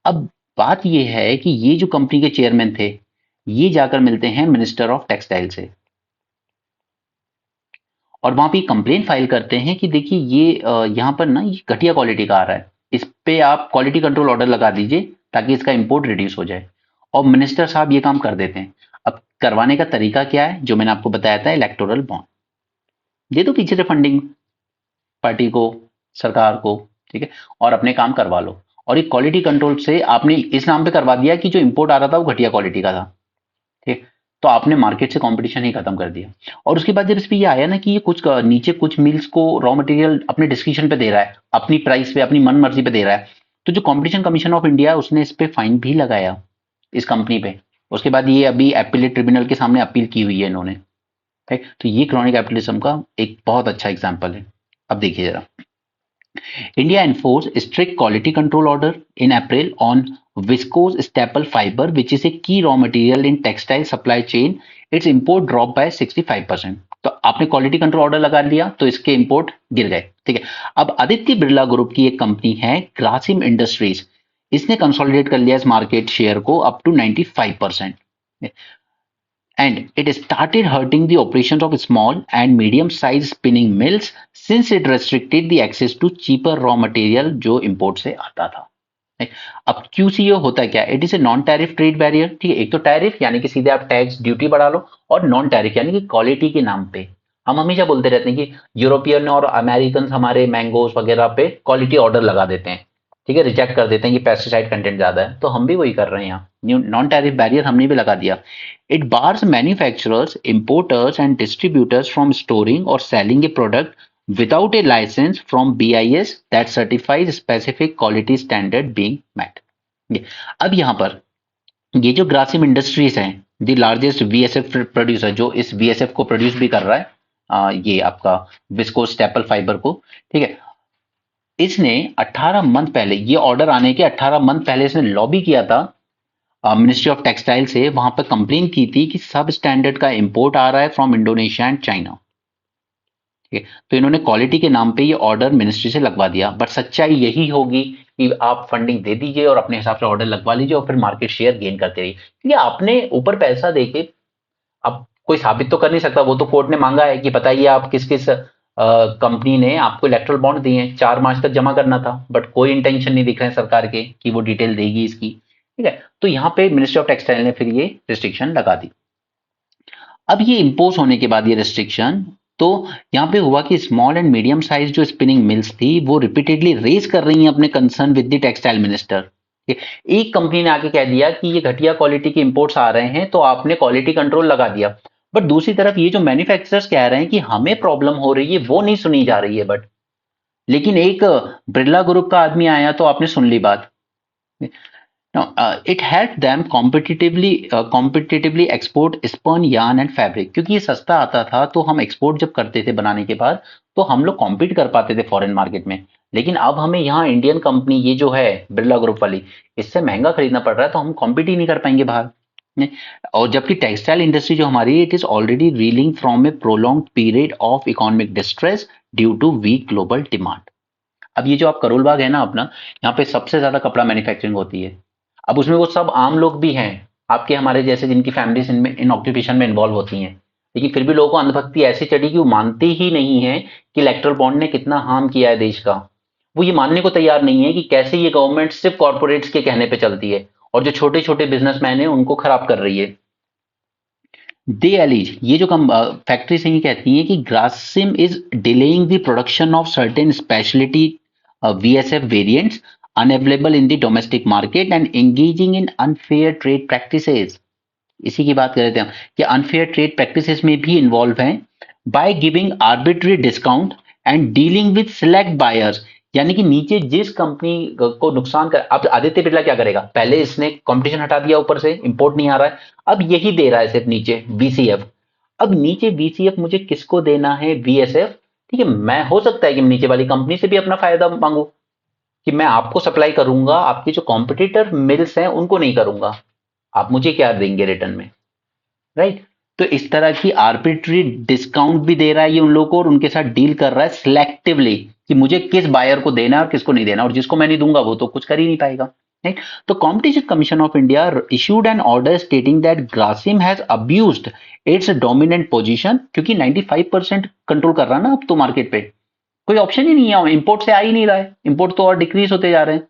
अब बात ये है कि ये जो कंपनी के चेयरमैन थे, ये जाकर मिलते हैं मिनिस्टर ऑफ टेक्सटाइल से, और वहां पे कंप्लेन फाइल करते हैं कि देखिए ये यहाँ पर ना ये घटिया क्वालिटी का आ रहा है, इस पे आप क्वालिटी कंट्रोल ऑर्डर लगा दीजिए ताकि इसका इंपोर्ट रिड्यूस हो जाए। और मिनिस्टर साहब ये काम कर देते हैं। अब करवाने का तरीका क्या है, जो मैंने आपको बताया था, इलेक्टोरल बॉन्ड दे दो पीछे से फंडिंग पार्टी को, सरकार को, ठीक है, और अपने काम करवा लो। और ये क्वालिटी कंट्रोल से आपने इस नाम पे करवा दिया कि जो इंपोर्ट आ रहा था वो घटिया क्वालिटी का था। ठीक, तो आपने मार्केट से कंपटीशन ही खत्म कर दिया। और उसके बाद जब इस पे ये आया ना कि ये कुछ नीचे कुछ मिल्स को रॉ मटेरियल अपने डिस्क्रिप्शन पे दे रहा है, अपनी प्राइस पे, अपनी मन मर्जी पे दे रहा है, तो जो कंपटीशन कमीशन ऑफ इंडिया उसने इस पे फाइन भी लगाया इस कंपनी पे। उसके बाद ये अभी एपीलेट ट्रिब्यूनल के सामने अपील की हुई है इन्होंने। ठीक, तो ये क्रॉनिक कैपिटलिज्म का एक बहुत अच्छा एग्जाम्पल है। अब देखिए जरा, India enforced strict quality control order in April on viscose staple fiber, which is a key raw material in textile supply chain. Its import dropped by 65%. तो आपने क्वालिटी कंट्रोल ऑर्डर लगा लिया तो इसके इंपोर्ट गिर गए। ठीक है, अब आदित्य बिरला ग्रुप की एक कंपनी है ग्रासिम इंडस्ट्रीज, इसने कंसोलिडेट कर लिया इस मार्केट शेयर को up to 95%, and it started hurting the operations of small and medium sized spinning mills since it restricted the access to cheaper raw material जो इंपोर्ट से आता था। अब QCO होता है क्या, it is a non tariff trade barrier. ठीक है, एक तो टैरिफ यानी कि सीधे आप टैक्स ड्यूटी बढ़ा लो, और नॉन टैरिफ यानी कि क्वालिटी के नाम पे हम हमेशा बोलते रहते हैं कि यूरोपियन और अमेरिकन हमारे मैंगोस वगैरह पे क्वालिटी ऑर्डर लगा देते हैं। ठीक है, रिजेक्ट कर देते हैं कि पेस्टिसाइड कंटेंट ज्यादा है, तो हम भी वही कर रहे हैं यहाँ। नॉन टैरिफ बैरियर हमने भी लगा दिया। It bars manufacturers, importers and distributors from storing और selling a product without a license from BIS that certifies specific quality standard being met। अब यहाँ पर ये जो ग्रासिम इंडस्ट्रीज हैं, द लार्जेस्ट VSF प्रोड्यूसर, जो इस VSF को प्रोड्यूस भी कर रहा है, ये आपका विस्कोस स्टेपल फाइबर को, ठीक है, इसने 18 मंथ पहले, ये ऑर्डर आने के 18 मंथ पहले इसने लॉबी किया था मिनिस्ट्री ऑफ टेक्सटाइल से, वहां पर कंप्लेन की थी कि सब स्टैंडर्ड का इंपोर्ट आ रहा है फ्रॉम इंडोनेशिया एंड चाइना। ठीक है, तो इन्होंने क्वालिटी के नाम पे ये ऑर्डर मिनिस्ट्री से लगवा दिया, बट सच्चाई यही होगी कि आप फंडिंग दे दीजिए और अपने हिसाब से ऑर्डर लगवा लीजिए और फिर मार्केट शेयर गेन करते रहिए, क्योंकि आपने ऊपर पैसा देके अब कोई साबित तो कर नहीं सकता, वो तो कोर्ट ने मांगा है कि बताइए आप किस किस कंपनी ने आपको इलेक्ट्रल बॉन्ड दिए हैं, 4 मार्च तक जमा करना था, बट कोई इंटेंशन नहीं दिख रहे हैं सरकार के कि वो डिटेल देगी इसकी। ठीक है, तो यहाँ पे मिनिस्ट्री ऑफ टेक्सटाइल ने फिर ये रिस्ट्रिक्शन लगा दी। अब ये इम्पोज होने के बाद ये रिस्ट्रिक्शन, तो यहाँ पे हुआ कि स्मॉल एंड मीडियम साइज जो स्पिनिंग मिल्स थी वो रिपीटेडली रेज कर रही हैं अपने concern with the textile minister. एक कंपनी ने आके कह दिया कि ये घटिया क्वालिटी के इंपोर्ट्स आ रहे हैं, तो आपने क्वालिटी कंट्रोल लगा दिया, बट दूसरी तरफ ये जो मैन्युफैक्चरर्स कह रहे हैं कि हमें प्रॉब्लम हो रही है, वो नहीं सुनी जा रही है। बट लेकिन एक बिरला ग्रुप का आदमी आया तो आपने सुन ली बात। It helped them competitively export spun yarn and fabric, क्योंकि ये सस्ता आता था तो हम एक्सपोर्ट जब करते थे बनाने के बाद तो हम लोग कॉम्पीट कर पाते थे फॉरेन मार्केट में। लेकिन अब हमें यहाँ इंडियन कंपनी ये जो है बिरला ग्रुप वाली, इससे महंगा खरीदना पड़ रहा है, तो हम कॉम्पीट ही नहीं कर पाएंगे बाहर। और जबकि टेक्सटाइल इंडस्ट्री जो हमारी, it is already reeling from a prolong period of economic distress due to weak global demand. अब ये जो आप करोल बाग है ना अपना, यहाँ पे सबसे ज्यादा कपड़ा मैन्युफैक्चरिंग होती है। अब उसमें वो सब आम लोग भी हैं आपके हमारे जैसे, जिनकी फैमिलीज इनमें इन ऑक्यूपेशन में इन्वॉल्व होती हैं, लेकिन फिर भी लोगों को अंधभक्ति ऐसी चढ़ी कि वो मानते ही नहीं है कि इलेक्ट्रल बॉन्ड ने कितना हार्म किया है देश का। वो ये मानने को तैयार नहीं है कि कैसे ये गवर्नमेंट सिर्फ कॉर्पोरेट्स के कहने पे चलती है और जो छोटे छोटे बिजनेसमैन है उनको खराब कर रही है। दे एलिज, ये जो फैक्ट्री से ही कहती हैं कि Grasim is delaying the production of certain speciality VSF variants unavailable in the domestic market and engaging in unfair trade practices। इसी की बात कर रहे थे हम कि अनफेयर ट्रेड प्रैक्टिसेस में भी इन्वॉल्व हैं, by giving arbitrary discount and dealing with select buyers. यानी कि नीचे जिस कंपनी को नुकसान कर, अब आदित्य बिरला क्या करेगा, पहले इसने कंपटीशन हटा दिया, ऊपर से इंपोर्ट नहीं आ रहा है, अब यही दे रहा है सिर्फ नीचे VCF। अब नीचे VCF मुझे किसको देना है, VSF। ठीक है, मैं हो सकता है कि नीचे वाली कंपनी से भी अपना फायदा मांगू कि मैं आपको सप्लाई करूंगा, आपके जो कॉम्पिटिटर मिल्स हैं उनको नहीं करूंगा, आप मुझे क्या देंगे रिटर्न में, राइट। तो इस तरह की आर्बिट्री डिस्काउंट भी दे रहा है ये उन लोगों को, और उनके साथ डील कर रहा है सिलेक्टिवली कि मुझे किस बायर को देना है और किसको नहीं देना, और जिसको मैं नहीं दूंगा वो तो कुछ कर ही नहीं पाएगा, राइट। तो competition commission of India issued N order stating that Grasim has abused it's dominant position, क्योंकि 95% कंट्रोल कर रहा है ना अब तो मार्केट पे, कोई ऑप्शन ही नहीं है, इंपोर्ट से आ ही नहीं रहा है, इंपोर्ट तो और डिक्रीज होते जा रहे हैं।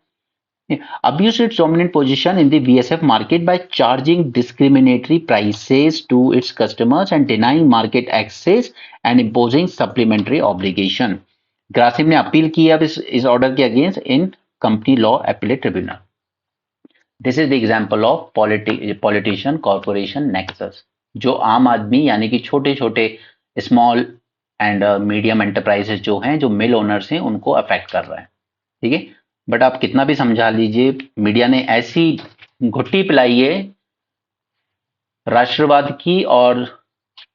abuse its dominant position in the VSF market by charging discriminatory prices to its customers and denying market access and imposing supplementary obligation। Grasim ने अपील की अब इस ऑर्डर के against in company law appellate tribunal. This is the example of politician corporation nexus, जो आम आदमी यानी कि छोटे छोटे स्मॉल एंड मीडियम एंटरप्राइजेस जो हैं, जो मिल ओनर्स हैं, उनको अफेक्ट कर रहा है। ठीक है, बट आप कितना भी समझा लीजिए, मीडिया ने ऐसी घुट्टी पिलाई है राष्ट्रवाद की और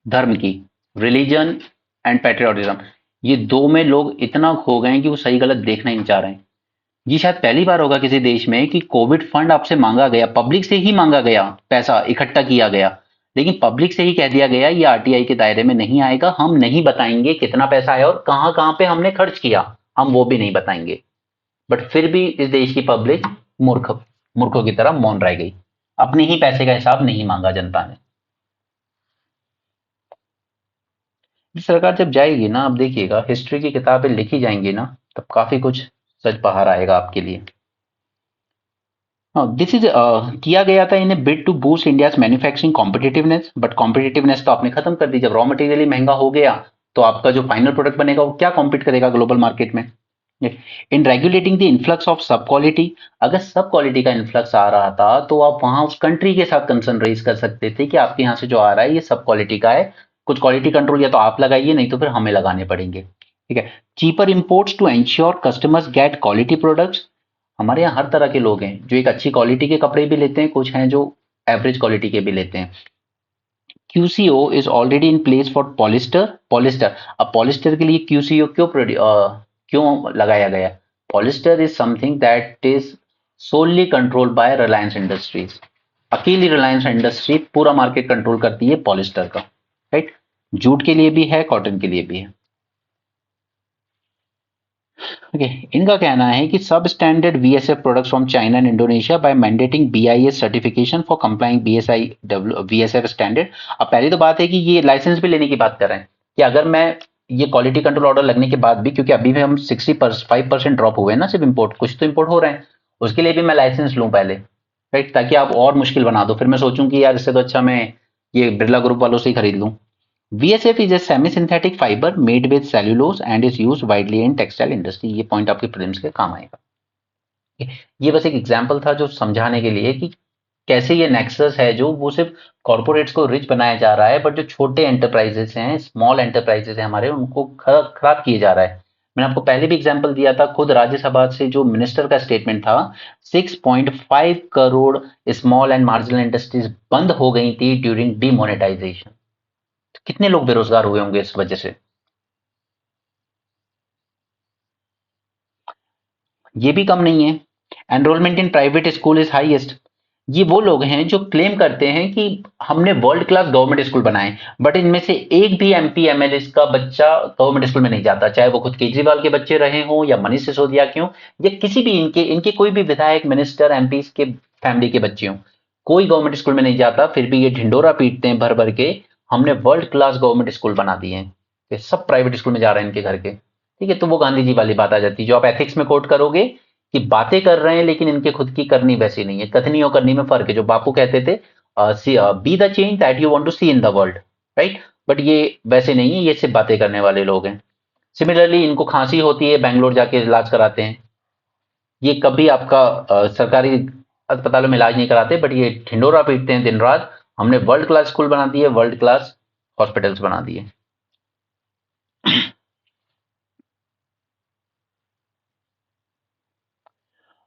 धर्म की, रिलीजन एंड पैट्रियोटिज्म, ये दो में लोग इतना खो गए हैं कि वो सही गलत देखना ही नहीं चाह रहे हैं। ये शायद पहली बार होगा किसी देश में कि कोविड फंड आपसे मांगा गया, पब्लिक से ही मांगा गया, पैसा इकट्ठा किया गया, लेकिन पब्लिक से ही कह दिया गया ये RTI के दायरे में नहीं आएगा, हम नहीं बताएंगे कितना पैसा आया और कहां कहां पे हमने खर्च किया, हम वो भी नहीं बताएंगे। बट फिर भी इस देश की पब्लिक मूर्खों की तरह मौन रह गई, अपने ही पैसे का हिसाब नहीं मांगा जनता ने। सरकार जब जाएगी ना, अब देखिएगा हिस्ट्री की किताबें लिखी जाएंगी ना, तब काफी कुछ सच बाहर आएगा आपके लिए। दिस इज किया गया था in a bid to boost India's manufacturing competitiveness, but competitiveness तो आपने खत्म कर दी। जब रॉ मटेरियल ही महंगा हो गया तो आपका जो फाइनल प्रोडक्ट बनेगा वो क्या कॉम्पीट करेगा ग्लोबल मार्केट में। इन रेगुलेटिंग द इन्फ्लक्स ऑफ सब क्वालिटी, अगर सब क्वालिटी का इन्फ्लक्स आ रहा था तो आप वहां उस कंट्री के साथ कंसर्न रेज कर सकते थे कि आपके यहाँ से जो आ रहा है ये सब क्वालिटी का है, कुछ क्वालिटी कंट्रोल या तो आप लगाइए नहीं तो फिर हमें लगाने पड़ेंगे। ठीक है। Cheaper imports to ensure customers get quality products, हमारे यहाँ हर तरह के लोग हैं जो एक अच्छी क्वालिटी के कपड़े भी लेते हैं, कुछ हैं जो एवरेज क्वालिटी के भी लेते हैं। QCO is already in place for polyester. अब पॉलिस्टर के लिए QCO क्यों लगाया गया? Polyester is something that is solely controlled by Reliance Industries. अकेली रिलायंस इंडस्ट्री पूरा मार्केट कंट्रोल करती है पॉलिस्टर का, राइट। जूट के लिए भी है, कॉटन के लिए भी है। ओके, इनका कहना है कि substandard VSF products from China and Indonesia by mandating BIS certification for complying BSI VSF standard. अब पहली तो बात है कि ये लाइसेंस भी लेने की बात कर रहे हैं कि अगर मैं ये क्वालिटी कंट्रोल ऑर्डर लगने के बाद भी, क्योंकि अभी भी हम 65% ड्रॉप हुए हैं ना, सिर्फ इम्पोर्ट, कुछ तो इम्पोर्ट हो रहे हैं, उसके लिए भी मैं लाइसेंस लूँ पहले, राइट, ताकि आप और मुश्किल बना दो, फिर मैं सोचूं कि यार इससे तो अच्छा मैं ये बिरला ग्रुप वालों से ही खरीद लूँ। VSF is a semi-synthetic fiber made with cellulose and is used widely in textile industry। ये पॉइंट आपके प्रीलिम्स के काम आएगा। ये बस एक एग्जांपल था जो समझाने के लिए कि कैसे ये नेक्सस है जो वो सिर्फ कॉर्पोरेट्स को रिच बनाया जा रहा है, बट जो छोटे एंटरप्राइजेस हैं, स्मॉल एंटरप्राइजेस हैं हमारे, उनको खराब किए जा रहा है। मैंने आपको पहले भी एग्जांपल दिया था, खुद राज्यसभा से जो मिनिस्टर का स्टेटमेंट था, 6.5 crore small and marginal industries बंद हो गई थी ड्यूरिंग डीमोनेटाइजेशन। कितने लोग बेरोजगार हुए होंगे इस वजह से। ये भी कम नहीं है। Enrolment in private school is highest. ये वो लोग हैं जो क्लेम करते हैं कि हमने वर्ल्ड क्लास गवर्नमेंट स्कूल बनाए, बट इनमें से एक भी MP MLA का बच्चा गवर्नमेंट स्कूल में नहीं जाता, चाहे वो खुद केजरीवाल के बच्चे रहे हों या मनीष सिसोदिया के हों या किसी भी इनके इनके कोई भी विधायक, मिनिस्टर, MP के फैमिली के बच्चे हों, कोई गवर्नमेंट स्कूल में नहीं जाता, फिर भी ये ढिंडोरा पीटते हैं भर भर के, हमने वर्ल्ड क्लास गवर्नमेंट स्कूल बना दिए हैं, ये सब प्राइवेट स्कूल में जा रहे हैं इनके घर के। ठीक है, तो वो गांधी जी वाली बात आ जाती है जो आप एथिक्स में कोट करोगे कि बातें कर रहे हैं लेकिन इनके खुद की करनी वैसी नहीं है। कथनी और करनी में फर्क है। जो बापू कहते थे, be the change that you want to see in the world, right, but ये वैसे नहीं है, ये सिर्फ बातें करने वाले लोग हैं। सिमिलरली इनको खांसी होती है, बैंगलोर जाके इलाज कराते हैं, ये कभी आपका सरकारी अस्पतालों में इलाज नहीं कराते, बट ये ढिंडोरा पीटते हैं दिन रात, हमने वर्ल्ड क्लास स्कूल बना दिए, वर्ल्ड क्लास हॉस्पिटल्स बना दिए।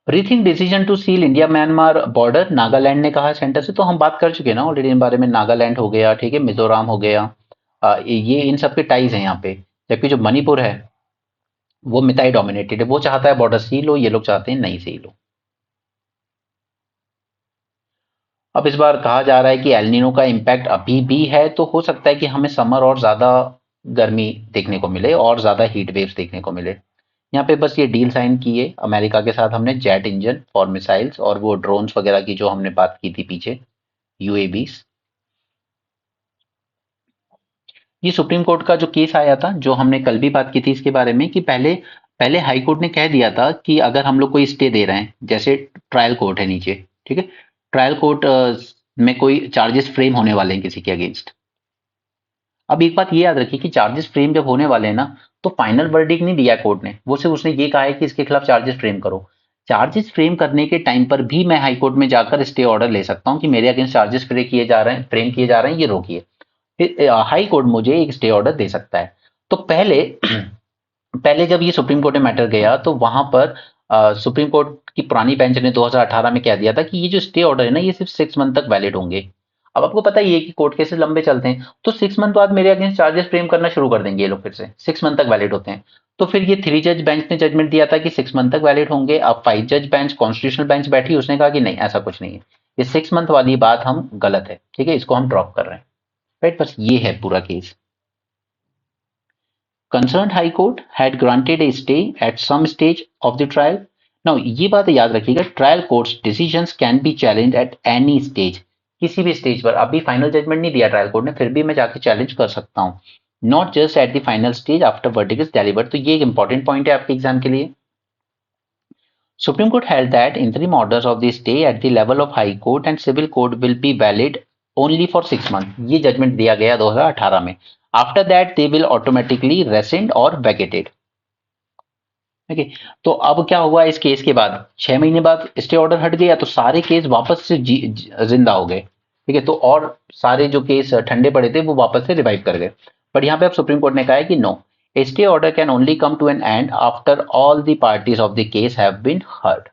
Rethink decision to seal India Myanmar border, Nagaland ने कहा सेंटर से, तो हम बात कर चुके हैं ना ऑलरेडी इन बारे में। नागालैंड हो गया, ठीक है, मिजोरम हो गया, ये इन सब के टाइज हैं यहाँ पे। जबकि जो मणिपुर है वो मिताई डोमिनेटेड है, वो चाहता है बॉर्डर सील हो, ये लोग चाहते हैं नहीं सील हो। अब इस बार कहा जा रहा है कि एलनीनो का इम्पैक्ट अभी भी है, तो हो सकता है कि हमें समर और ज्यादा गर्मी देखने को मिले और ज्यादा हीट वेव्स देखने को मिले। यहाँ पे बस ये डील साइन की है अमेरिका के साथ हमने, जेट इंजन फॉर मिसाइल्स और वो ड्रोन्स वगैरह की जो हमने बात की थी पीछे, UAVs। ये सुप्रीम कोर्ट का जो केस आया था, जो हमने कल भी बात की थी इसके बारे में, कि पहले पहले हाई कोर्ट ने कह दिया था कि अगर हम लोग कोई स्टे दे रहे हैं, जैसे ट्रायल कोर्ट है नीचे, ठीक है, ट्रायल कोर्ट में कोई चार्जेस फ्रेम होने वाले हैं किसी के अगेंस्ट। अब एक बात ये याद रखिए कि चार्जेस फ्रेम जब होने वाले हैं ना, तो फाइनल वर्डिक्ट नहीं दिया कोर्ट ने, वो सिर्फ उसने ये कहा है कि इसके खिलाफ चार्जेस फ्रेम करो। चार्जेस फ्रेम करने के टाइम पर भी मैं हाई कोर्ट में जाकर स्टे ऑर्डर ले सकता हूं कि मेरे अगेंस्ट चार्जेस फ्रेम किए जा रहे हैं, ये रोकिए। फिर हाई कोर्ट मुझे एक स्टे ऑर्डर दे सकता है। तो पहले पहले जब ये सुप्रीम कोर्ट में मैटर गया तो वहां पर सुप्रीम कोर्ट की पुरानी बेंच ने 2018 में कह दिया था कि ये जो स्टे ऑर्डर है ना, ये सिर्फ 6 मंथ तक वैलिड होंगे। अब आपको पता ही है कि कोर्ट केसेस लंबे चलते हैं, तो 6 मंथ बाद मेरे अगेंस्ट चार्जेस फ्रेम करना शुरू कर देंगे ये लोग, फिर से 6 मंथ तक वैलिड होते हैं। तो फिर ये 3 जज बेंच ने जजमेंट दिया था कि 6 मंथ तक वैलिड होंगे। अब 5 जज बेंच, कॉन्स्टिट्यूशनल बेंच बैठी, उसने कहा कि नहीं, ऐसा कुछ नहीं है, ये 6 मंथ वाली बात हम गलत है, ठीक है, इसको हम ड्रॉप कर रहे हैं, राइट। बस ये है पूरा case. Concerned High Court had granted a stay at some stage of the trial. Now ये बात याद रखिएगा, trial courts decisions can be challenge at any stage, किसी भी स्टेज पर। अभी फाइनल जजमेंट नहीं दिया ट्रायल कोर्ट ने, फिर भी मैं जाके चैलेंज कर सकता हूँ, not just at the final stage after verdict is delivered. तो ये एक इंपॉर्टेंट पॉइंट है आपके एग्जाम के लिए। Supreme Court held that interim orders of the stay at the level of High Court and Civil Court will be valid only for 6 months। ये judgement दिया गया 2018 में। After that they will automatically rescind or vacated। ठीक है। तो अब क्या हुआ इस केस के बाद, 6 महीने बाद स्टे ऑर्डर हट गया तो सारे केस वापस से जिंदा हो गए। ठीक है, तो और सारे जो केस ठंडे पड़े थे वो वापस से रिवाइव कर गए। बट यहाँ पे अब सुप्रीम कोर्ट ने कहा है कि no, stay order can only come to an end after all the parties of the case have been heard.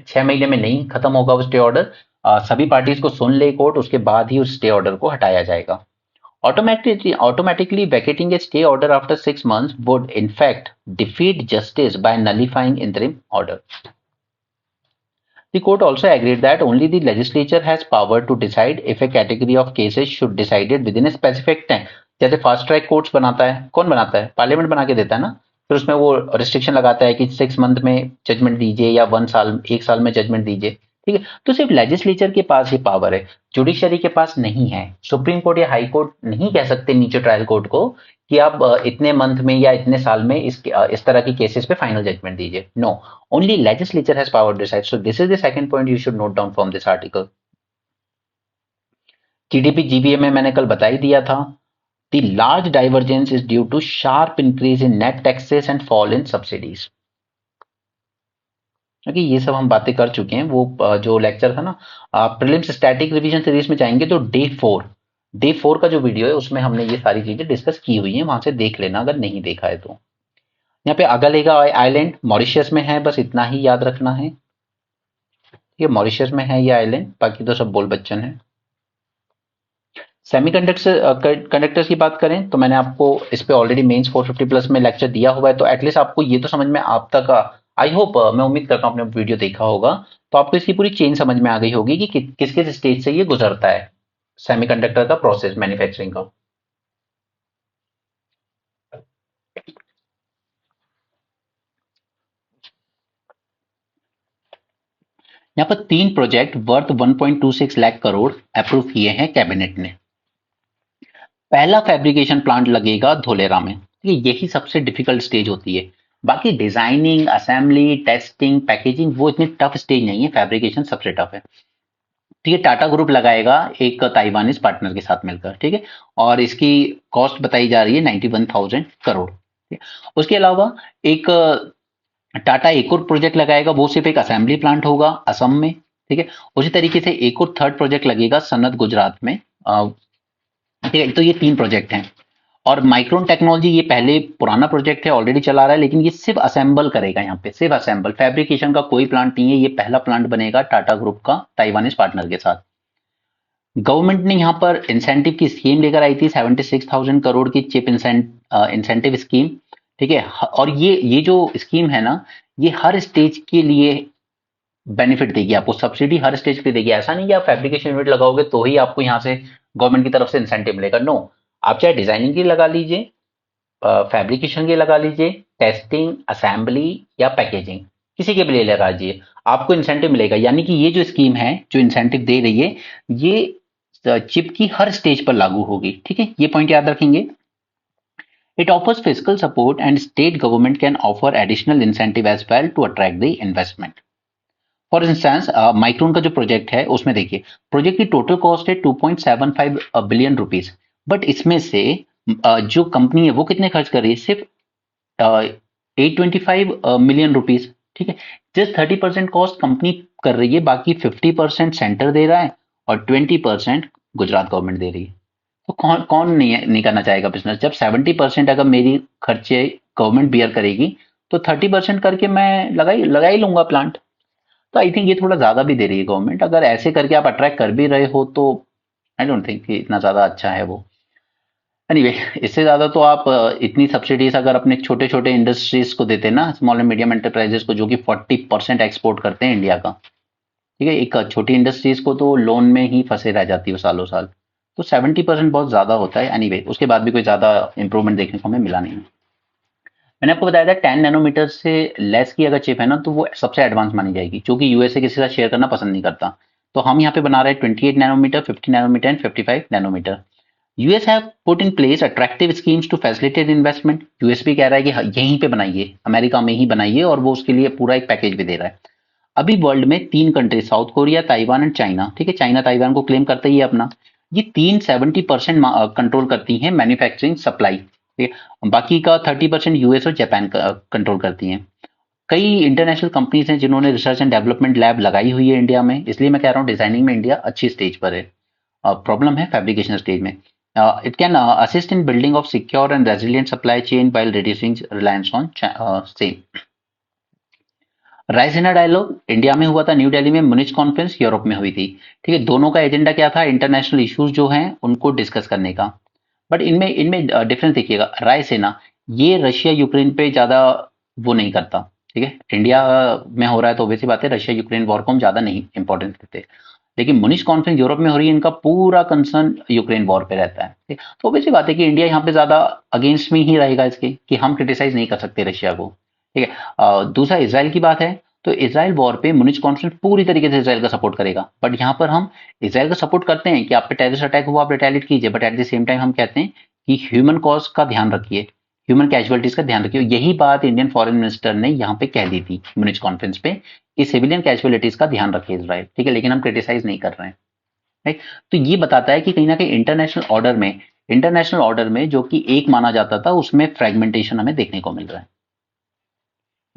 6 महीने में नहीं खत्म होगा वो स्टे ऑर्डर, सभी पार्टीज को सुन ले कोर्ट, उसके बाद ही उस स्टे ऑर्डर को हटाया जाएगा। Automatically vacating a stay order after 6 months would in fact defeat justice by nullifying interim order. The court also agreed that only the legislature has power to decide if a category of cases should decided within a specific time. जैसे fast track courts बनाता है, कौन बनाता है? Parliament बना के देता है ना। फिर उसमें वो रिस्ट्रिक्शन लगाता है कि 6 मंथ में जजमेंट दीजिए या 1 साल 1 साल में जजमेंट दीजिए। ठीक है, तो सिर्फ लेजिस्लेचर के पास ही पावर है, जुडिशरी के पास नहीं है। सुप्रीम कोर्ट या हाई कोर्ट नहीं कह सकते नीचे ट्रायल कोर्ट को कि आप इतने मंथ में या इतने साल में इस तरह की केसेस पे फाइनल जजमेंट दीजिए। No, only legislature has power to decide. So this is the second point you should note down from this article. GDP GVA में मैंने कल बता ही दिया था। The large divergence is due to sharp increase in net taxes and fall in subsidies. Okay, ये सब हम बातें कर चुके हैं। वो जो लेक्चर था ना, प्रीलिम्स स्टैटिक रिवीजन सीरीज में जाएंगे तो डे 4 का जो वीडियो है उसमें हमने ये सारी चीजें डिस्कस की हुई है, वहां से देख लेना अगर नहीं देखा है तो। यहाँ पे अगालेगा आइलैंड मॉरिशस में है, बस इतना ही याद रखना है। ये मॉरिशस में है ये आइलैंड, बाकी तो सब बोल बच्चन है। कंडक्टर्स की बात करें तो मैंने आपको इस पे ऑलरेडी मेंस 450 प्लस में लेक्चर दिया हुआ है, तो एटलीस्ट आपको ये तो समझ में आप तक, आई होप, मैं उम्मीद करता हूँ आपने वीडियो देखा होगा तो आपको इसकी पूरी चेन समझ में आ गई होगी कि किस किस स्टेज से ये गुजरता है सेमीकंडक्टर का प्रोसेस मैन्युफैक्चरिंग का। यहाँ पर 3 project worth 1.26 lakh crore approve किए हैं कैबिनेट ने। पहला फैब्रिकेशन प्लांट लगेगा धोलेरा में। यही सबसे डिफिकल्ट स्टेज होती है, बाकी डिजाइनिंग, असेंबली, टेस्टिंग, पैकेजिंग वो इतनी टफ स्टेज नहीं है, फैब्रिकेशन सबसे टफ है। ठीक है, टाटा ग्रुप लगाएगा एक ताइवानीज पार्टनर के साथ मिलकर। ठीक है, और इसकी कॉस्ट बताई जा रही है 91,000 करोड़। उसके अलावा एक टाटा एक और प्रोजेक्ट लगाएगा, वो सिर्फ एक असेंबली प्लांट होगा असम में। ठीक है, उसी तरीके से एक और थर्ड प्रोजेक्ट लगेगा सनत गुजरात में। ठीक है, तो ये 3 प्रोजेक्ट हैं। और माइक्रोन टेक्नोलॉजी ये पहले पुराना प्रोजेक्ट है, ऑलरेडी चला रहा है, लेकिन ये सिर्फ असेंबल करेगा। यहाँ पे सिर्फ असेंबल, फैब्रिकेशन का कोई प्लांट नहीं है, ये पहला प्लांट बनेगा टाटा ग्रुप का ताइवानीज पार्टनर के साथ। गवर्नमेंट ने यहाँ पर इंसेंटिव की स्कीम लेकर आई थी 76,000 करोड़ की चिप इंसेंटिव स्कीम। ठीक है, और ये जो स्कीम है ना, ये हर स्टेज के लिए बेनिफिट देगी, आपको सब्सिडी हर स्टेज पे देगी। ऐसा नहीं कि आप फैब्रिकेशन यूनिट लगाओगे तो ही आपको यहाँ से गवर्नमेंट की तरफ से इंसेंटिव मिलेगा। नो, आप चाहे डिजाइनिंग की लगा लीजिए, फैब्रिकेशन की लगा लीजिए, टेस्टिंग, असेंबली या पैकेजिंग, किसी के भी लिए लगा लीजिए, आपको इंसेंटिव मिलेगा। यानी कि ये जो स्कीम है जो इंसेंटिव दे रही है, ये चिप की हर स्टेज पर लागू होगी। ठीक है, ये पॉइंट याद रखेंगे। It offers physical support and state government can offer additional incentive as well to attract the investment. For instance Micron का जो प्रोजेक्ट है उसमें देखिए, प्रोजेक्ट की टोटल कॉस्ट है 2.75 बिलियन रुपीज, बट इसमें से जो कंपनी है वो कितने खर्च कर रही है? सिर्फ 825 मिलियन रुपीज। ठीक है, जस्ट 30% कॉस्ट कंपनी कर रही है, बाकी 50% सेंटर दे रहा है और 20% गुजरात गवर्नमेंट दे रही है। तो कौन कौन नहीं करना चाहेगा बिजनेस? जब 70% अगर मेरी खर्चे गवर्नमेंट बियर करेगी तो 30% करके मैं लगा ही लूंगा प्लांट। तो आई थिंक ये थोड़ा ज्यादा भी दे रही है गवर्नमेंट। अगर ऐसे करके आप अट्रैक्ट कर भी रहे हो तो आई डोंट थिंक कि इतना ज्यादा अच्छा है वो। एनीवे, इससे ज्यादा तो आप इतनी सब्सिडीज अगर अपने छोटे छोटे इंडस्ट्रीज को देते ना, स्मॉल एंड मीडियम एंटरप्राइजेस को, जो कि 40% एक्सपोर्ट करते हैं इंडिया का। ठीक है, एक छोटी इंडस्ट्रीज को तो लोन में ही फंसे रह जाती है सालों साल, तो 70% बहुत ज्यादा होता है। एनीवे, उसके बाद भी कोई ज्यादा इंप्रूवमेंट देखने को हमें मिला नहीं। मैंने आपको बताया था 10 नैनोमीटर से लेस की अगर चिप है ना तो वो सबसे एडवांस मानी जाएगी, क्योंकि यूएसए किसी के साथ शेयर करना पसंद नहीं करता। तो हम यहाँ पे बना रहे हैं 28 nanometre, 50 nanometre and 55 nanometre. US have put in place attractive schemes to facilitate investment. US भी कह रहा है कि यहीं पे बनाइए, अमेरिका में ही बनाइए, और वो उसके लिए पूरा एक पैकेज भी दे रहा है। अभी वर्ल्ड में 3 country, south Korea, Taiwan and China, ठीक है, चाइना ताइवान को क्लेम करता ही है अपना, ये 70% कंट्रोल करती हैं मैन्युफैक्चरिंग सप्लाई। ठीक है, बाकी का 30% यूएस और जापान कंट्रोल करती हैं। कई इंटरनेशनल कंपनीज हैं जिन्होंने रिसर्च एंड डेवलपमेंट लैब लगाई हुई है इंडिया में, इसलिए मैं कह रहा हूँ डिजाइनिंग में इंडिया अच्छी स्टेज पर है। प्रॉब्लम है फैब्रिकेशन स्टेज में। It can assist in building of secure and resilient supply chain while reducing reliance on same। Raisina dialogue India में हुआ था, न्यू दिल्ली में। मुनिच कॉन्फ्रेंस यूरोप में हुई थी। ठीक है, दोनों का एजेंडा क्या था? इंटरनेशनल इश्यूज जो हैं उनको डिस्कस करने का। बट इनमें इनमें डिफरेंस देखिएगा। रायसीना ये रशिया यूक्रेन पे ज्यादा वो नहीं करता। ठीक है, इंडिया में हो रहा है तो वैसी बात है, रशिया यूक्रेन वॉर को हम ज्यादा नहीं इंपॉर्टेंस देते। लेकिन मुनिच कॉन्फ्रेंस यूरोप में हो रही है, इनका पूरा कंसर्न यूक्रेन वॉर पे रहता है। ठीक? तो वैसी बात है कि इंडिया यहाँ पे ज्यादा अगेंस्ट में ही रहेगा इसके, कि हम क्रिटिसाइज नहीं कर सकते रशिया को। ठीक है। दूसरा इसराइल की बात है, तो इसराइल वॉर पे मुनिच कॉन्फ्रेंस पूरी तरीके से इसराइल का सपोर्ट करेगा। बट यहाँ पर हम इसराइल का सपोर्ट करते हैं कि आप पे टेररिस्ट अटैक हुआ, आप रिटेलिएट कीजिए, but at the same time हम कहते हैं कि ह्यूमन कॉज का ध्यान रखिए, ह्यूमन कैजुअलिटीज का ध्यान रखिए। यही बात इंडियन फॉरेन मिनिस्टर ने यहाँ पे कह दी थी मुनिच कॉन्फ्रेंस पे, कि सिविलियन कैजुअलिटीज का ध्यान रखिए इसराइल। ठीक है, लेकिन हम क्रिटिसाइज नहीं कर रहे हैं। राइट। तो ये बताता है कि कहीं ना कहीं इंटरनेशनल ऑर्डर में जो कि एक माना जाता था, उसमें फ्रेगमेंटेशन हमें देखने को मिल रहा है।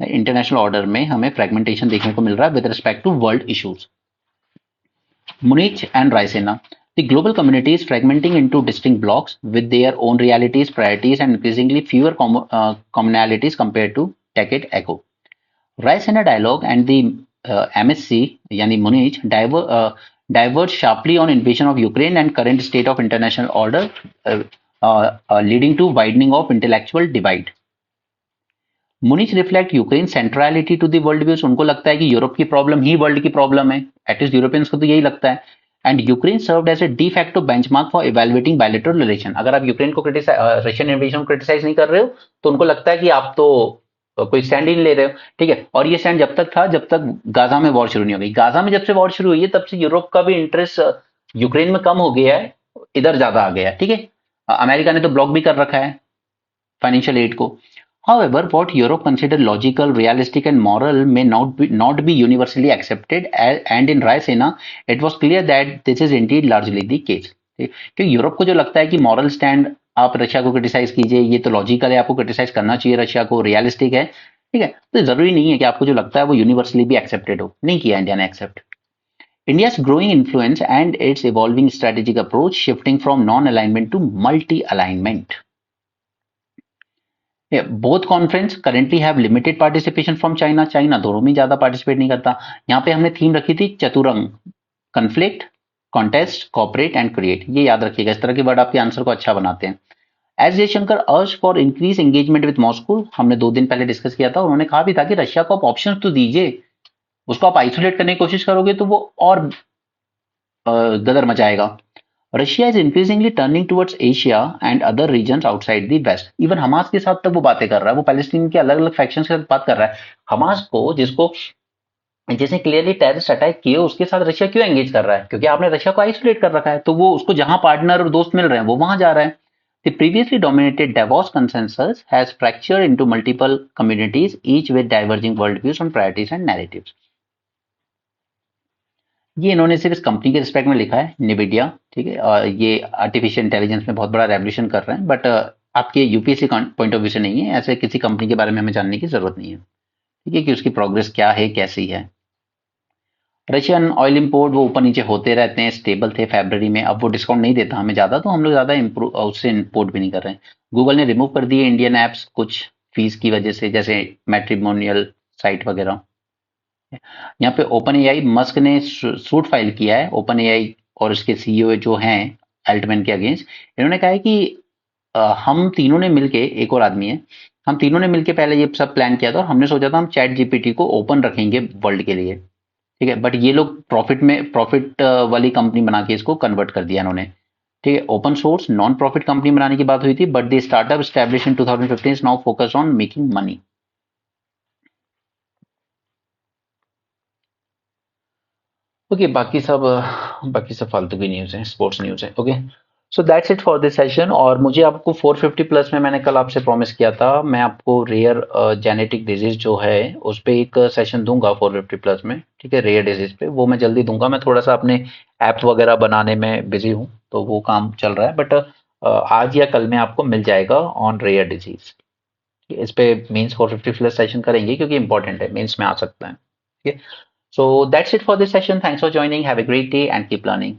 इंटरनेशनल ऑर्डर में हमें फ्रेगमेंटेशन देखने को मिल रहा है with respect to world issues. Munich and Raisina. The global community is fragmenting into distinct blocks with their own realities, priorities, and increasingly fewer commonalities compared to decade ago. Raisina dialogue and the MSC, yani Munich, diverge sharply on invasion of Ukraine and current state of international order, leading to widening of intellectual divide. Munich reflect Ukraine centrality to the world views. उनको लगता है कि Europe की problem ही world की problem है, at least Europeans को तो यही लगता है। And Ukraine served as a de facto benchmark for evaluating bilateral relation. अगर आप यूक्रेन को क्रिटिसाइज, रशियन इन्वेजन को क्रिटिसाइज नहीं कर रहे हो, तो उनको लगता है कि आप तो कोई स्टैंड ही नहीं ले रहे हो। ठीक है, और ये स्टैंड जब तक था जब तक गाजा में वॉर शुरू नहीं हो गई। गाजा में जब से वॉर शुरू हुई है तब से यूरोप का भी इंटरेस्ट यूक्रेन में कम हो गया है, इधर ज्यादा आ गया है। ठीक है, अमेरिका ने तो ब्लॉक भी कर रखा है फाइनेंशियल एड को। However, what Europe considered logical, realistic, and moral may not be universally accepted, and in Raisina, it was clear that this is indeed largely the case. क्योंकि यूरोप को जो लगता है कि मॉरल स्टैंड आप Russia को criticise कीजिए, ये तो लॉजिकल है, आपको क्रिटिसाइज करना चाहिए रशिया को, रियलिस्टिक है। ठीक है, तो जरूरी नहीं है कि आपको जो लगता है वो यूनिवर्सली भी एक्सेप्टेड हो। नहीं किया इंडिया ने accept. India's growing influence and its evolving strategic approach shifting from non-alignment to multi-alignment. Both conference currently have limited participation from China. China दोनों में ज्यादा पार्टिसिपेट नहीं करता। यहाँ पे हमने थीम रखी थी Chaturang, conflict, contest, cooperate and create. ये याद रखिएगा, इस तरह के वर्ड आपके आंसर को अच्छा बनाते हैं। S Jaishankar urge for increase engagement with Moscow, हमने 2 दिन पहले डिस्कस किया था। उन्होंने कहा भी था कि रशिया को आप ऑप्शन तो दीजिए, उसको आप आइसोलेट करने की कोशिश करोगे तो वो और गदर मचाएगा। Russia is increasingly turning towards Asia and other regions outside the west. Even Hamas के साथ तक वो बातें कर रहा है, वो पैलेस्टीन के अलग अलग फैक्शंस के साथ बात कर रहा है। हमास को, जिसने क्लियरली टेररिस्ट अटैक किए, उसके साथ रशिया क्यों एंगेज कर रहा है? क्योंकि आपने रशिया को आइसोलेट कर रखा है, तो वो उसको जहां पार्टनर और दोस्त मिल रहे हैं वो वहां जा रहा है। The previously dominated Davos consensus has fractured into multiple communities, each with diverging worldviews on priorities and narratives. ये इन्होंने सिर्फ इस कंपनी के रिस्पेक्ट में लिखा है, निविडिया। ठीक है, और ये आर्टिफिशियल इंटेलिजेंस में बहुत बड़ा रेवोल्यूशन कर रहे हैं, बट आपके यूपीएससी पॉइंट ऑफ व्यू से नहीं है। ऐसे किसी कंपनी के बारे में हमें जानने की जरूरत नहीं है। ठीक है, कि उसकी प्रोग्रेस क्या है, कैसी है। रशियन ऑयल इंपोर्ट वो ऊपर नीचे होते रहते हैं, स्टेबल थे फरवरी में। अब वो डिस्काउंट नहीं देता हमें ज्यादा, तो हम लोग ज्यादा उससे इंपोर्ट भी नहीं कर रहे हैं। गूगल ने रिमूव कर दिए इंडियन एप्स कुछ फीस की वजह से, जैसे मैट्रिमोनियल साइट वगैरह। यहाँ पे ओपन एआई, मस्क ने सूट फाइल किया है ओपन एआई और उसके सीईओ जो हैं अल्टमैन के अगेंस्ट। इन्होंने कहा है कि हम तीनों ने मिलके, एक और आदमी है, हम तीनों ने मिलके पहले ये सब प्लान किया था और हमने सोचा था हम चैट जीपीटी को ओपन रखेंगे वर्ल्ड के लिए। ठीक है, बट ये लोग प्रॉफिट वाली कंपनी बना के इसको कन्वर्ट कर दिया इन्होंने। ठीक है, open source non profit company बनाने की बात हुई थी, but the startup established in 2015 is now focused on making money. Okay, बाकी सब फालतू की न्यूज़ है, स्पोर्ट्स न्यूज़ है। Okay, so that's it for this session. और मुझे आपको 450 प्लस में, मैंने कल आपसे प्रॉमिस किया था, मैं आपको रेयर जेनेटिक डिजीज जो है उस पर एक सेशन दूंगा 450 प्लस में। ठीक है, रेयर डिजीज पे वो मैं जल्दी दूंगा। मैं थोड़ा सा अपने ऐप वगैरह बनाने में बिजी हूँ, तो वो काम चल रहा है, बट आज या कल में आपको मिल जाएगा ऑन रेयर डिजीज। इस पे मेंस 450 प्लस सेशन करेंगे क्योंकि इंपॉर्टेंट है, मेंस में आ सकता है। ठीक है, so that's it for this session. Thanks for joining, have a great day and keep learning.